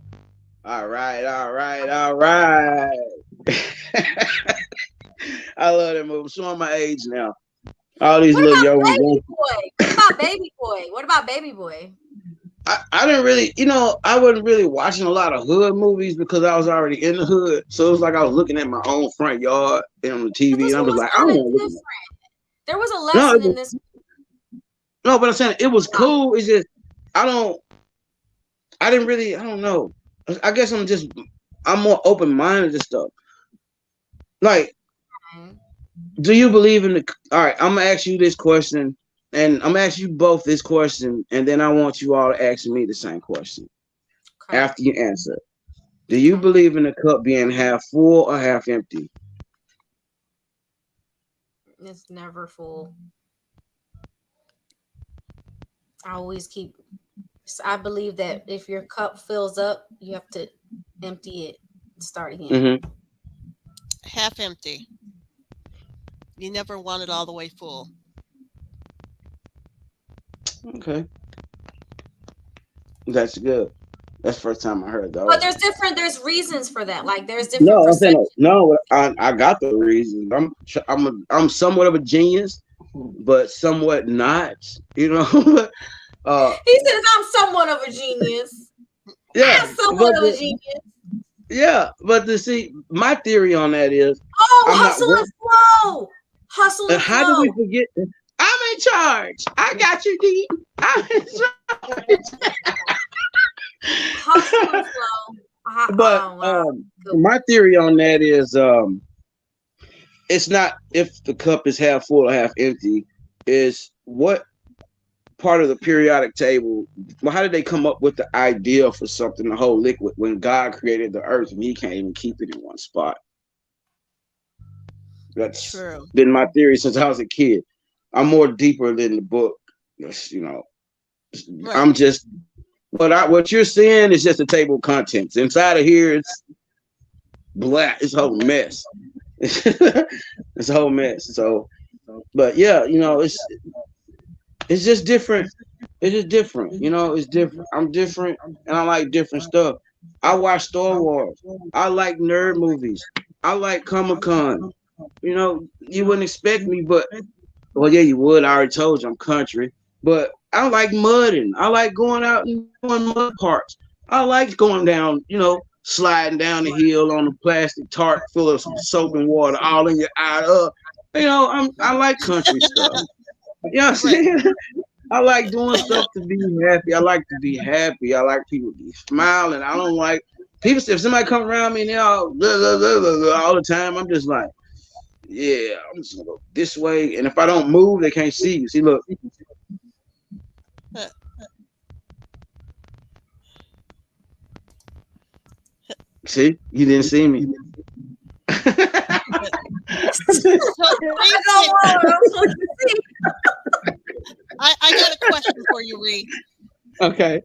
All right, all right, all right. I love that movie. I'm showing my age now. All these What little about young Baby ones. Boy? What about Baby Boy? What about Baby Boy? I didn't really, I wasn't really watching a lot of hood movies because I was already in the hood. So it was like I was looking at my own front yard and on the But TV, this and I one was was like, I kind don't of want to look at different. There was a that. No, lesson in this. no, but I'm saying it was cool. It's just I didn't really, I don't know. I guess I'm more open minded to stuff. Like, do you believe in the? All right, I'm gonna ask you this question, and I'm gonna ask you both this question, and then I want you all to ask me the same question Okay. after you answer. Do you believe in the cup being half full or half empty? It's never full. I believe that if your cup fills up, you have to empty it and start again. Mm-hmm. Half empty. You never want it all the way full. Okay, that's good. That's the first time I heard But those. there's reasons for that. Like there's different No, I'm saying perceptions. no. I got the reasons. I'm somewhat of a genius, but somewhat not. You know. He says I'm somewhat of a genius. Yeah, I'm somewhat of a genius. but to see my theory on that is Oh, I'm not. hustle and flow. Hustle and How did flow. we forget? I'm in charge. I got you, D. I'm in charge. Hustle and flow. But Oh wow. my theory on that is it's not if the cup is half full or half empty. Is what part of the periodic table? Well, how did they come up with the idea for something to hold liquid when God created the earth and He can't even keep it in one spot? That's True. been my theory since I was a kid. I'm more deeper than the book. Right. I'm just what you're seeing is just a table of contents. Inside of here, it's black. It's a whole mess. It's a whole mess. So, but yeah, it's just different. It's just different. It's different. I'm different, and I like different stuff. I watch Star Wars. I like nerd movies. I like Comic Con. You wouldn't expect me, but well, yeah, you would. I already told you I'm country, but I like mudding. I like going out and doing mud parks. I like going down, sliding down the hill on a plastic tarp full of some soap and water, all in your eye. I like country stuff. You know what I'm saying? I like doing stuff to be happy. I like to be happy. I like people to be smiling. I don't like people. If somebody come around me and they're all blah, blah, blah, blah, blah, all the time, I'm just like, yeah, I'm just gonna go this way. And if I don't move, they can't see you. See, look. See, you didn't see me. I got a question for you, Ree. Okay.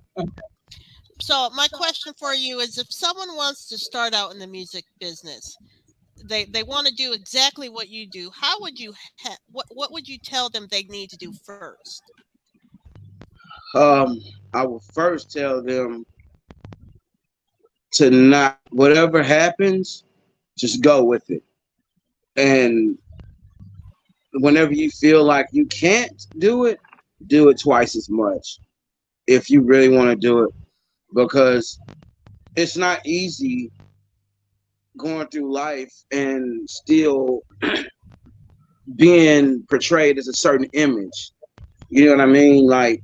So my question for you is, if someone wants to start out in the music business, they want to do exactly what you do, how would you what would you tell them they need to do first? I will first tell them to not, whatever happens, just go with it. And whenever you feel like you can't do it twice as much if you really want to do it, because it's not easy going through life and still being portrayed as a certain image. You know what I mean? Like,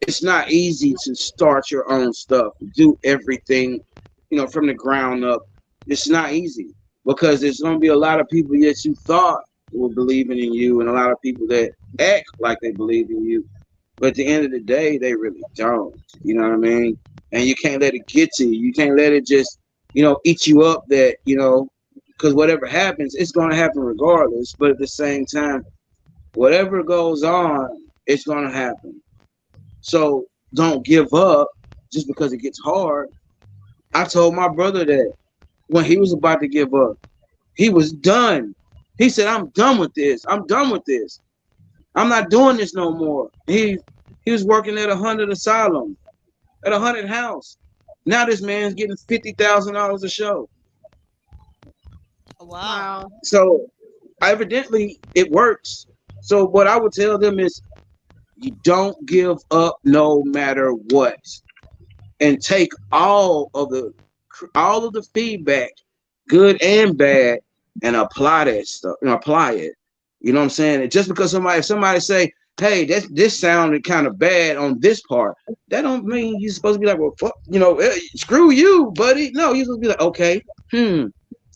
it's not easy to start your own stuff, do everything, from the ground up. It's not easy because there's going to be a lot of people that you thought were believing in you and a lot of people that act like they believe in you. But at the end of the day, they really don't. You know what I mean? And you can't let it get to you. You can't let it just, eat you up that, because whatever happens, it's going to happen regardless. But at the same time, whatever goes on, it's going to happen. So don't give up just because it gets hard. I told my brother that when he was about to give up, he was done. He said, "I'm done with this. I'm done with this. I'm not doing this no more." He was working at 100 Asylum, at 100 House. Now this man's getting $50,000 a show. Wow. Wow. So evidently it works. So what I would tell them is you don't give up no matter what, and take all of the feedback, good and bad, and apply that stuff and apply it. You know what I'm saying? And just because if somebody say, "Hey, this sounded kind of bad on this part," that don't mean you're supposed to be like, "Well, fuck, screw you, buddy." No, you're supposed to be like, "Okay,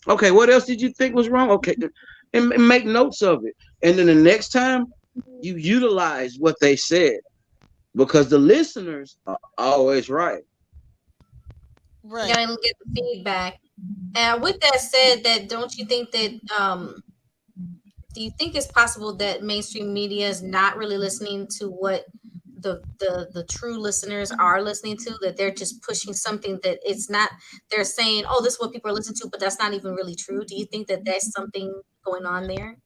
okay, what else did you think was wrong? Okay," and make notes of it. And then the next time you utilize what they said, because the listeners are always right. Right. Gotta get the feedback. And with that said, that don't you think that do you think it's possible that mainstream media is not really listening to what the true listeners are listening to, that they're just pushing something that it's not, they're saying, oh, this is what people are listening to, but that's not even really true? Do you think that there's something going on there?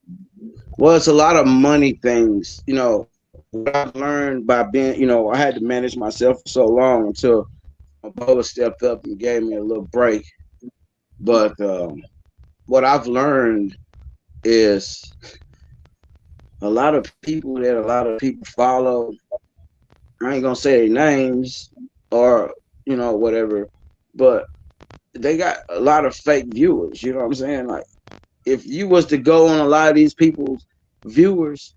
Well, it's a lot of money things. What I've learned by being, I had to manage myself for so long until my brother stepped up and gave me a little break. But what I've learned is a lot of people that a lot of people follow. I ain't gonna say their names or whatever, but they got a lot of fake viewers. You know what I'm saying? Like, if you was to go on a lot of these people's viewers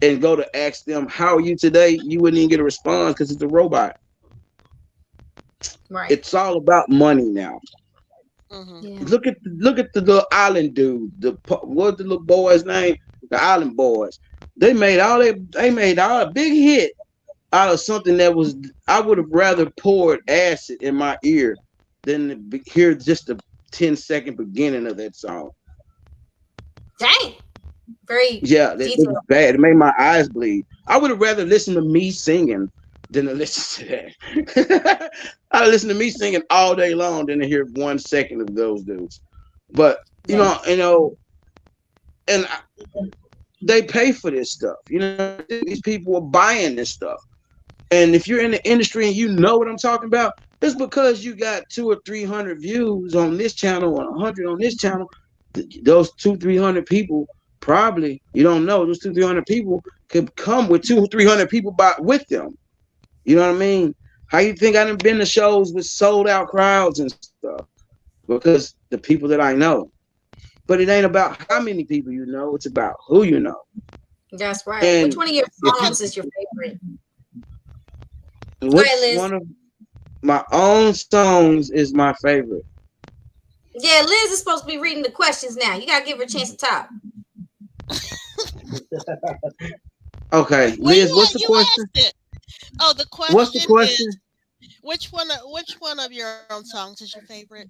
and go to ask them how are you today, you wouldn't even get a response because it's a robot. Right. It's all about money now. Mm-hmm. Yeah. Look at the little island dude. What's the little boy's name? The Island Boys. They made all a big hit out of something that was. I would have rather poured acid in my ear than to hear just the 10-second beginning of that song. Dang. Very Yeah, that was detailed. bad. It made my eyes bleed. I would have rather listened to me singing than to listen to that. I listen to me singing all day long than to hear 1 second of those dudes. But Yeah. and they pay for this stuff. These people are buying this stuff. And if you're in the industry and you know what I'm talking about, it's because you got 200 or 300 views on this channel or 100 on this channel. Those 200-300 people probably, you don't know, those 200-300 people could come with 200-300 people with them. You know what I mean? How you think I done been to shows with sold out crowds and stuff? Because the people that I know. But it ain't about how many people you know, it's about who you know. That's right. Which And one of your if songs is your favorite? Go which ahead, Liz. one of my own songs is my favorite? Yeah, Liz is supposed to be reading the questions now. You gotta give her a chance to talk. Okay, Well, Liz, what's the you question? asked it. Oh, the What's the question question? is which one of your own songs is your favorite?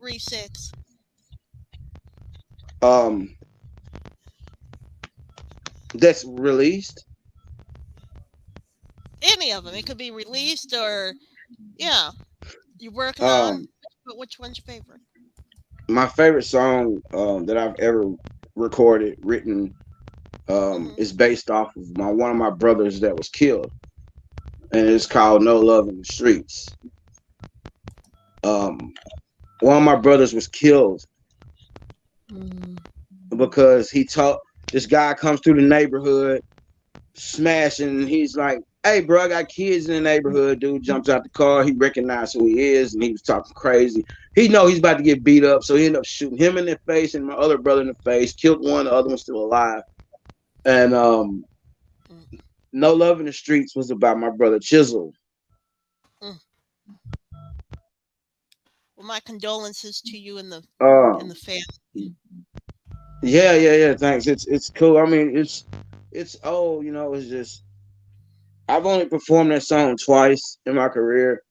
Re6. Um, that's released. Any of them. It could be released or yeah, you're working on. But which one's your favorite? My favorite song that I've ever recorded, written, Mm-hmm. is based off of one of my brothers that was killed, and it's called "No Love in the Streets." One of my brothers was killed because this guy comes through the neighborhood smashing, and he's like, "Hey, bro, I got kids in the neighborhood." Dude jumps out the car. He recognized who he is, and he was talking crazy. He know he's about to get beat up, so he ended up shooting him in the face and my other brother in the face. Killed one, the other one's still alive. And "No Love in the Streets" was about my brother Chisel. Mm. Well, my condolences to you and the family. Yeah. Thanks. It's cool. I mean, it's old. It's just I've only performed that song twice in my career,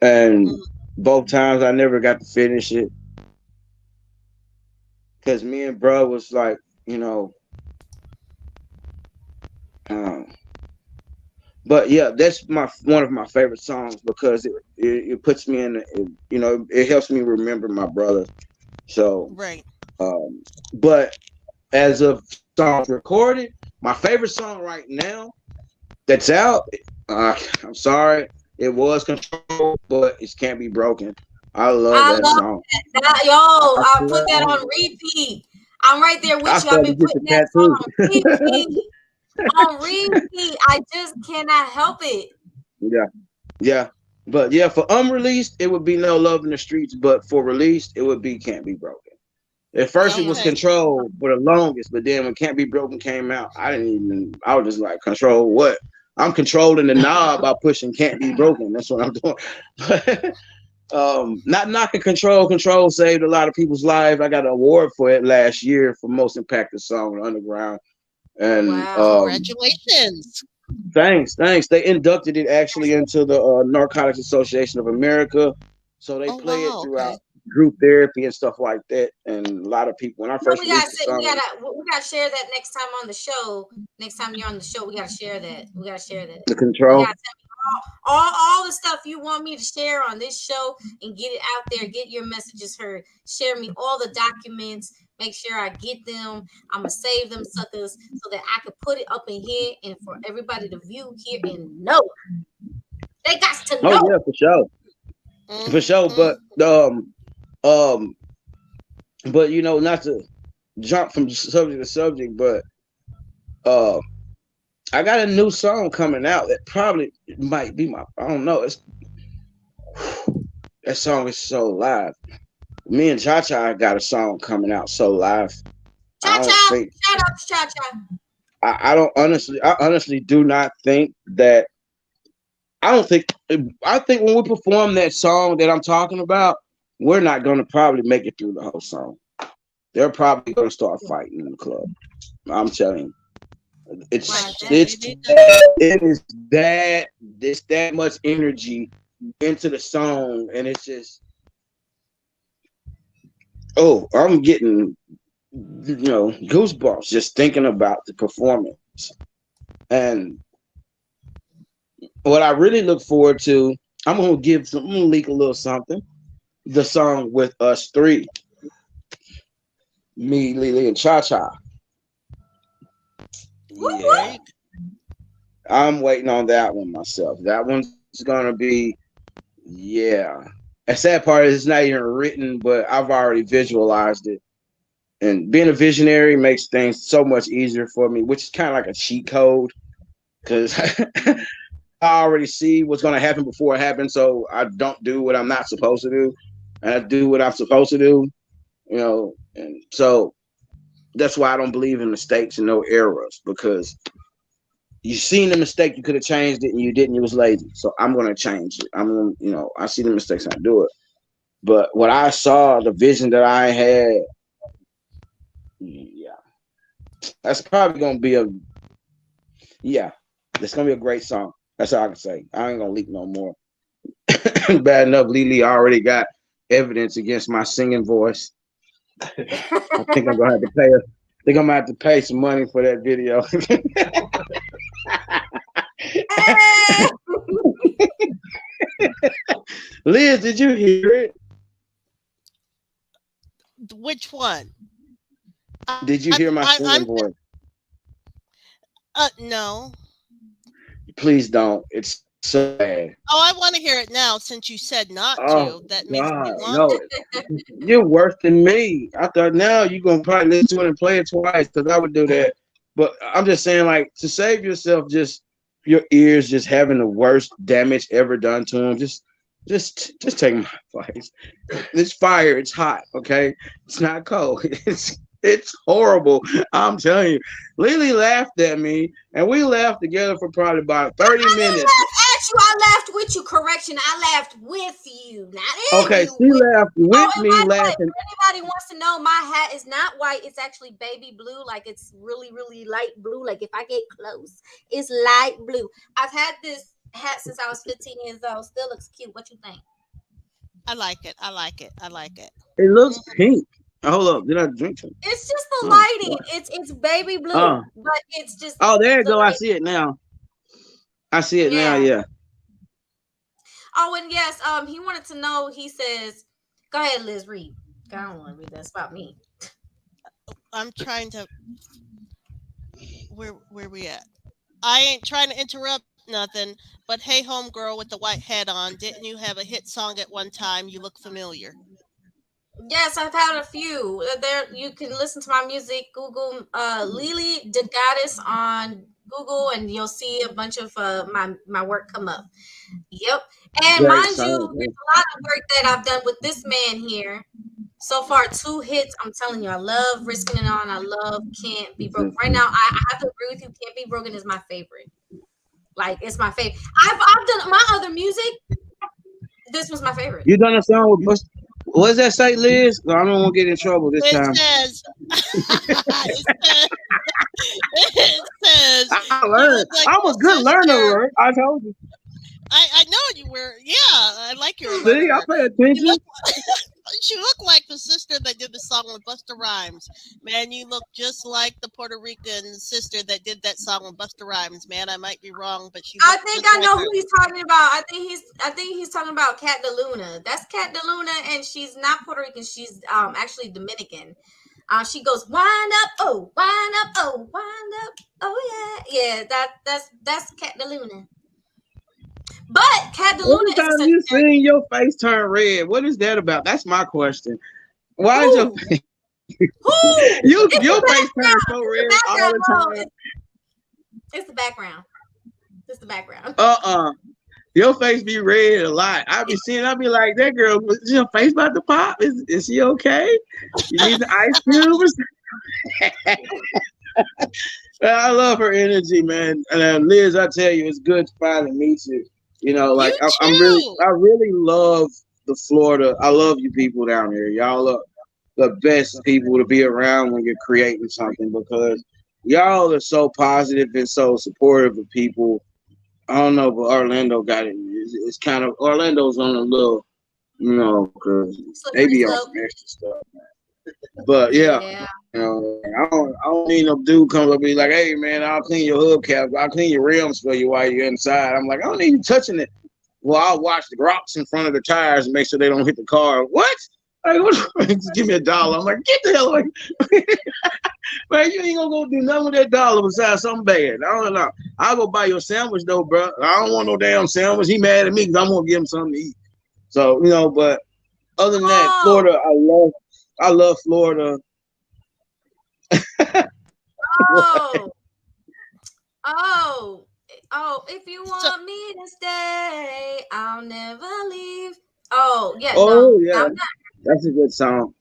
and Mm-hmm. both times I never got to finish it. because me and bro was like, you know, um, but yeah, that's my one of my favorite songs because it puts me in, you know, it helps me remember my brother. So, Right. um, but as of songs recorded, my favorite song right now that's out. I'm sorry, it was Control, but it can't be broken. I love I that love song. that. Yo, I I put swear, that on repeat. I'm right there I with you. I've started been to get putting the that song tattoo. on repeat. On repeat. I just cannot help it. Yeah, yeah, but yeah, for unreleased, it would be No Love in the Streets, but for released, it would be Can't Be Broken. At first, it was Okay. Control for the longest, but then when Can't Be Broken came out, I didn't even. I was just like, Control what? I'm controlling the knob by pushing Can't Be Broken. That's what I'm doing. Not knocking Control. Control saved a lot of people's lives. I got an award for it last year for most impacted song on Underground. And Wow. Congratulations. thanks. They inducted it actually into the Narcotics Association of America, so they Oh play it wow. throughout Okay. group therapy and stuff like that. And a lot of people, when I No, first released the song, we gotta share that next time on the show. Next time you're on the show, we gotta share that. We gotta share that. the You Control. gotta tell me all the stuff you want me to share on this show and get it out there, get your messages heard. Share me all the documents. Make sure I get them. I'm gonna save them suckers so that I can put it up in here and for everybody to view, hear, and know. They got to Oh know. yeah, for sure. Hmm. Um, but you know, not to jump from subject to subject, but uh, I got a new song coming out that probably might be my. I don't know. It's that song is so live. Me and Cha Cha got a song coming out so live. Cha I don't cha. think Shout out to Cha Cha. I don't honestly. I honestly do not think that. I don't think. I think when we perform that song that I'm talking about, we're not going to probably make it through the whole song. They're probably going to start fighting in the club. I'm telling you, Like Why it's it that? it's really does. it is that there's that much energy into the song, and it's just I'm getting goosebumps just thinking about the performance. And what I really look forward to, I'm gonna leak a little something. The song with us three, me, LeeLee, and Cha Cha. Whoop, Yeah, whoop. Right. I'm waiting on that one myself. That one's gonna be, yeah. The sad part is it's not even written, but I've already visualized it. And being a visionary makes things so much easier for me, which is kind of like a cheat code because I already see what's going to happen before it happens. So I don't do what I'm not supposed to do. And I do what I'm supposed to do, And so that's why I don't believe in mistakes and no errors because you seen the mistake, you could have changed it and you didn't, you was lazy. So I'm going to change it. I'm going to, I see the mistakes and I do it. But what I saw, the vision that I had, yeah, that's probably going to be yeah, it's going to be a great song. That's all I can say. I ain't going to leak no more. Bad enough, LeeLee already got evidence against my singing voice. I think I'm gonna have to pay her. I think I'm gonna have to pay some money for that video. Liz, did you hear it? Which one? Did you hear my I'm singing voice? no. Please don't. It's so bad. Oh, I want to hear it now since you said not Oh to. That makes me God, want no! to. You're worse than me. I thought now you're gonna probably listen to it and play it twice because I would do that. But I'm just saying, like, to save yourself, just your ears just having the worst damage ever done to them. Just take my advice. It's fire. It's hot. Okay, it's not cold. It's horrible. I'm telling you. Lily laughed at me, and we laughed together for probably about I 30 didn't minutes. laugh at you. I laughed with you. Correction. I laughed with you, not at Okay, you. she laughed Oh, with and me by the way, laughing. if anybody wants to know, my hat is not white. It's actually baby blue. Like it's really, really light blue. Like if I get close, it's light blue. I've had this hat since I was 15 years old. Still looks cute. What you think? I like it. I like it. I like it. It looks pink. Hold up, did I drink some? It's just the Oh, lighting. It's baby blue, oh, but it's just oh, there you the go. I light. see it now. I see it now. Yeah. Yeah. Oh, and yes, he wanted to know. He says, "Go ahead, Liz, read." I don't want to read that. It's about me. I'm trying to where we at? I ain't trying to interrupt nothing, but hey, homegirl with the white hat on, didn't you have a hit song at one time? You look familiar. Yes, I've had a few. There, you can listen to my music. Google LeeLee Da Goddess on Google, and you'll see a bunch of my work come up. Yep. And Great mind you, song. there's a lot of work that I've done with this man here. So far, 2 hits. I'm telling you, I love Risking It On. I love Can't Be Broken. Right now, I have to agree with you. Can't Be Broken is my favorite. Like, it's my favorite. I've done my other music. This was my favorite. You done a song with Busta? What does that say, Liz? I don't want to get in trouble this It time. says, it says, I you learned. look like I'm your a good sister. learner. I told you. I know you were. Yeah, I like you're a See, I learner. pay You attention. look, she looked like the sister that did the song with Busta Rhymes. Man, you look just like the Puerto Rican sister that did that song with Busta Rhymes. Man, I might be wrong, but she I looked think just I like know her. who he's talking about. I think he's talking about Cat DeLuna. That's Cat DeLuna, and she's not Puerto Rican. She's actually Dominican. She goes wind up, oh wind up, oh wind up, oh yeah, yeah. That's Cat DeLuna. But Cat Every DeLuna is a time you Sagittarius. sing, your face turn red. What is that about? That's my question. Why is your Who? Who? It's your the face turn background. so It's red the all background. the No, time? it's the background. It's the background. Your face be red a lot. I be seeing. I be like, that girl. Is your face about to pop? Is she okay? You need the ice cube or something? I love her energy, man. And Liz, I tell you, it's good to finally meet you. You know, like You too. I really love the Florida. I love you people down here. Y'all are the best people to be around when you're creating something because y'all are so positive and so supportive of people. I don't know, but Orlando got it. It's kind of Orlando's on a little, because they Slippery be on slope. some extra stuff. But yeah, Yeah. I don't need no dude comes up and be like, hey man, I'll clean your hubcaps, I'll clean your rims for you while you're inside. I'm like, I don't need you touching it. Well, I'll watch the rocks in front of the tires and make sure they don't hit the car. What? Like, what? Just give me $1. I'm like, get the hell away. Man, you ain't gonna go do nothing with that dollar besides something bad. I don't know. I'll go buy you a sandwich though, bro. I don't want no damn sandwich. He mad at me because I'm gonna give him something to eat. So, but other than that, Oh, Florida, I love Florida. oh, oh, oh. If you So, want me to stay, I'll never leave. Oh, yeah, no, Oh yeah, I'm not. that's a good song.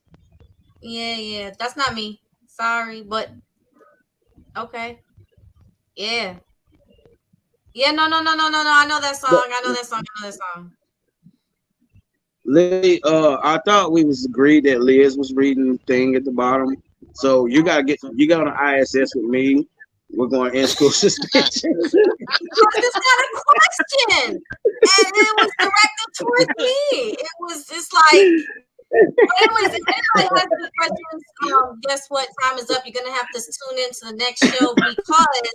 Yeah, yeah, that's not me. Sorry, but okay. Yeah. Yeah, no, no, no, no, no, no. I know that song. But I know that song. I know that song. Lily, I thought we was agreed that Liz was reading the thing at the bottom. So you got on ISS with me. We're going in school suspension. I just got a question, and it was directed towards me. It's like, but anyways, if anybody has any questions, guess what? Time is up. You're gonna have to tune in to the next show because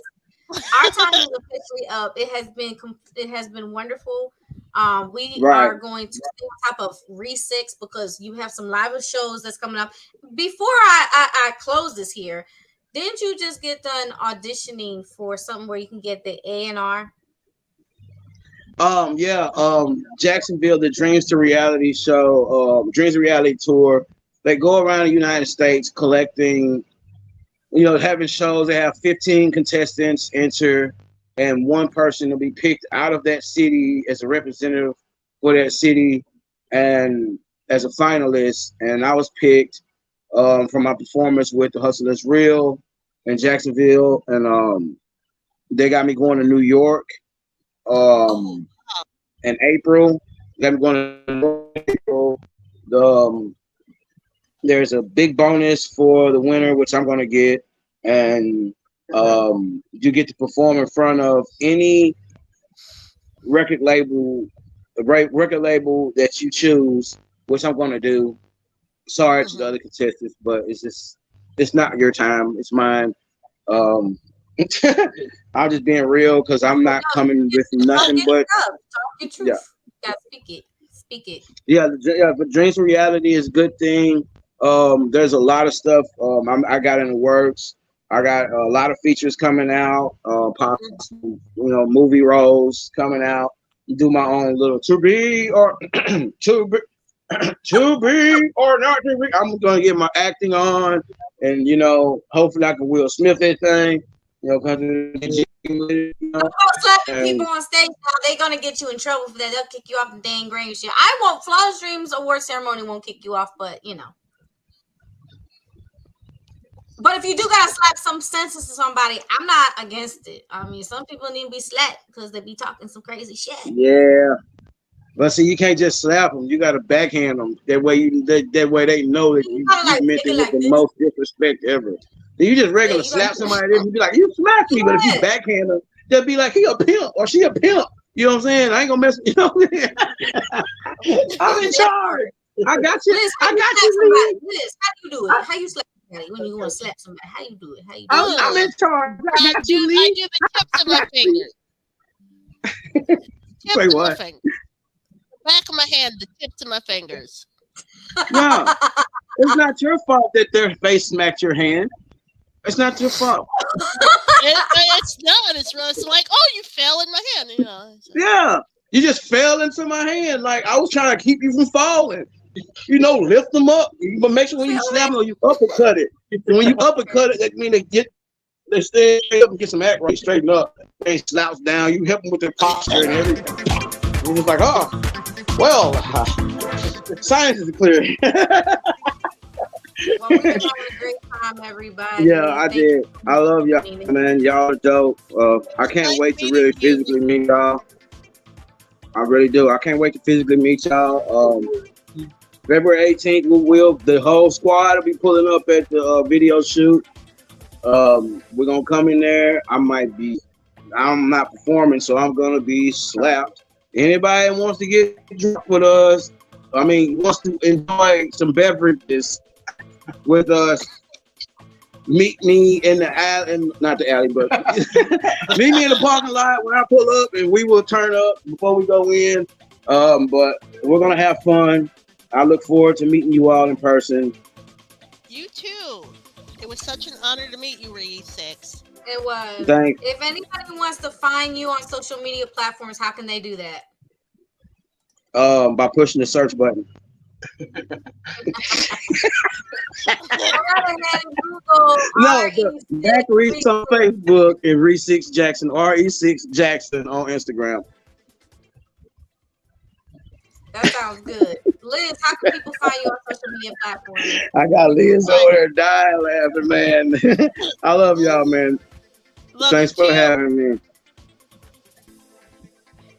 our time is officially up. It has been wonderful. We Right. are going to stay on top of Re6 because you have some live shows that's coming up. Before I close this here, didn't you just get done auditioning for something where you can get the A&R? Yeah, Jacksonville, the Dreams to Reality show, Dreams to Reality tour. They go around the United States collecting, having shows. They have 15 contestants enter, and one person will be picked out of that city as a representative for that city and as a finalist. And I was picked from my performance with the Hustlers Real in Jacksonville, and they got me going to New York. oh, Um, in April. Got me going to April. The, there's a big bonus for the winner, which I'm going to get, and you get to perform in front of any record label, record label that you choose, which I'm going to do. Sorry to the Mhm. other contestants, but it's not your time. It's mine. Um, I'm just being real because I'm not No, coming with talk nothing your but stuff. Talk your yeah, truth. You gotta speak it. Speak it. yeah, yeah. But dreams of reality is a good thing. There's a lot of stuff. I got in the works. I got a lot of features coming out. Possible, movie roles coming out. Do my own little to be or to be to be or not to be. I'm gonna get my acting on, and hopefully I can Will Smith that thing. Cause Don't go slapping and people on stage now. They're gonna get you in trouble for that. They'll kick you off the dang green shit. I won't. Flawless Dreams award ceremony won't kick you off, but But if you do gotta slap some sense into somebody, I'm not against it. I mean, some people need to be slapped because they be talking some crazy shit. yeah. But see, you can't just slap them. You got to backhand them. That way they know that You you gotta you like meant take it it with like the this. most disrespect ever. You just Yeah, regular you gotta slap somebody, you be like, you smacked me. But if you yeah. backhand them, they'll be like, he a pimp or she a pimp. You know what I'm saying? I ain't gonna mess. You know what I'm saying? I'm in That part. charge. I got you. Liz, how I you got slap you, somebody? Lee. Liz, how do you do it? How you slap somebody when you want to slap somebody? How you do it? How you do it? I'm in Ugh. charge. I got you, I Lee. do the tips of I my got you. fingers. Wait, Tips of my what? fingers. Back of my hand, the tips of my fingers. No, it's not your fault that their face smacked your hand. It's not your fault. It's not. It's like, oh, you fell in my hand. Yeah. You just fell into my hand. Like I was trying to keep you from falling. Lift them up. But make sure when you Feel slap me? them, you uppercut it. And when you uppercut it, that mean they stay up and get some act right, straighten up. They slouch down. You help them with their posture and everything. And it's like, oh, well, science is clear. Well, we've been having a great time, everybody. Yeah, I Thank you did. I love y'all, for tuning in. man. Y'all are dope. I can't Nice wait to meeting really you. physically meet y'all. I really do. I can't wait to physically meet y'all. February 18th, the whole squad will be pulling up at the video shoot. We're gonna come in there. I'm not performing, so I'm gonna be slapped. Anybody that wants to get drunk with us, wants to enjoy some beverages with us, meet me in the alley, and not the alley, but meet me in the parking lot when I pull up, and we will turn up before we go in. But we're gonna have fun. I look forward to meeting you all in person. You too. It was such an honor to meet you, Re6. It was. Thanks. If anybody wants to find you on social media platforms, how can they do that? By pushing the search button. Google No, Mac Reese RE6. on Facebook and Re6 Jackson, RE6 Jackson on Instagram. That sounds good. Liz, how can people find you on social media platforms? I got Liz over there dying laughing, man. I love y'all, man. Love Thanks you for too. having me.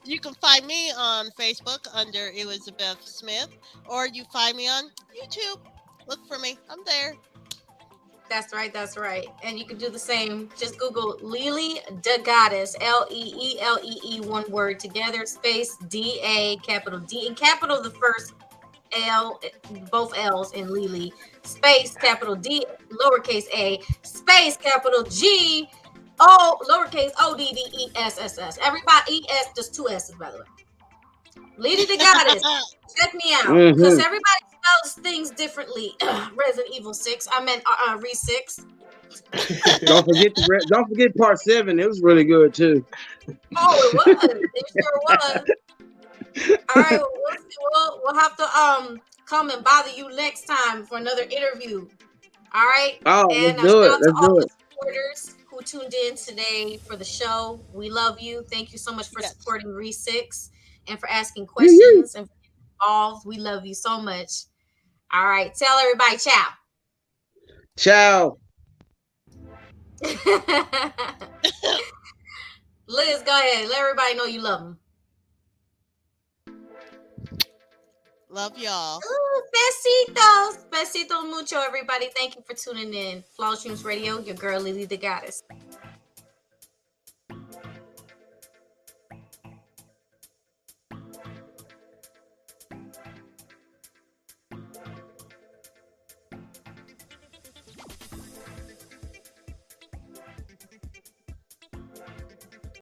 You can find me on Facebook under Elizabeth Smith, or you find me on YouTube. Look for me. I'm there. That's right. That's right. And you can do the same. Just Google LeeLee Da Goddess, LeeLee, one word together, space DA, capital D, and capital the first L, both L's in LeeLee, space capital D, lowercase a, space capital G, O, lowercase ODDESSS. Everybody, ES, just two S's, by the way. LeeLee Da Goddess. Check me out, because everybody spells things differently. Resident Evil 6. I meant Re6. Don't forget part 7. It was really good too. Oh, it was. It sure was. All right, we'll have to come and bother you next time for another interview. All right. Oh, And let's do shout it. out to Let's all do the it. supporters who tuned in today for the show. We love you. Thank you so much for supporting Re6 and for asking questions and involved. We love you so much. All right. Tell everybody ciao. Ciao. Liz, go ahead. Let everybody know you love them. Love y'all. Ooh, besitos. Besitos mucho, everybody. Thank you for tuning in. Flawless Dreams Radio, your girl, LeeLee Da Goddess.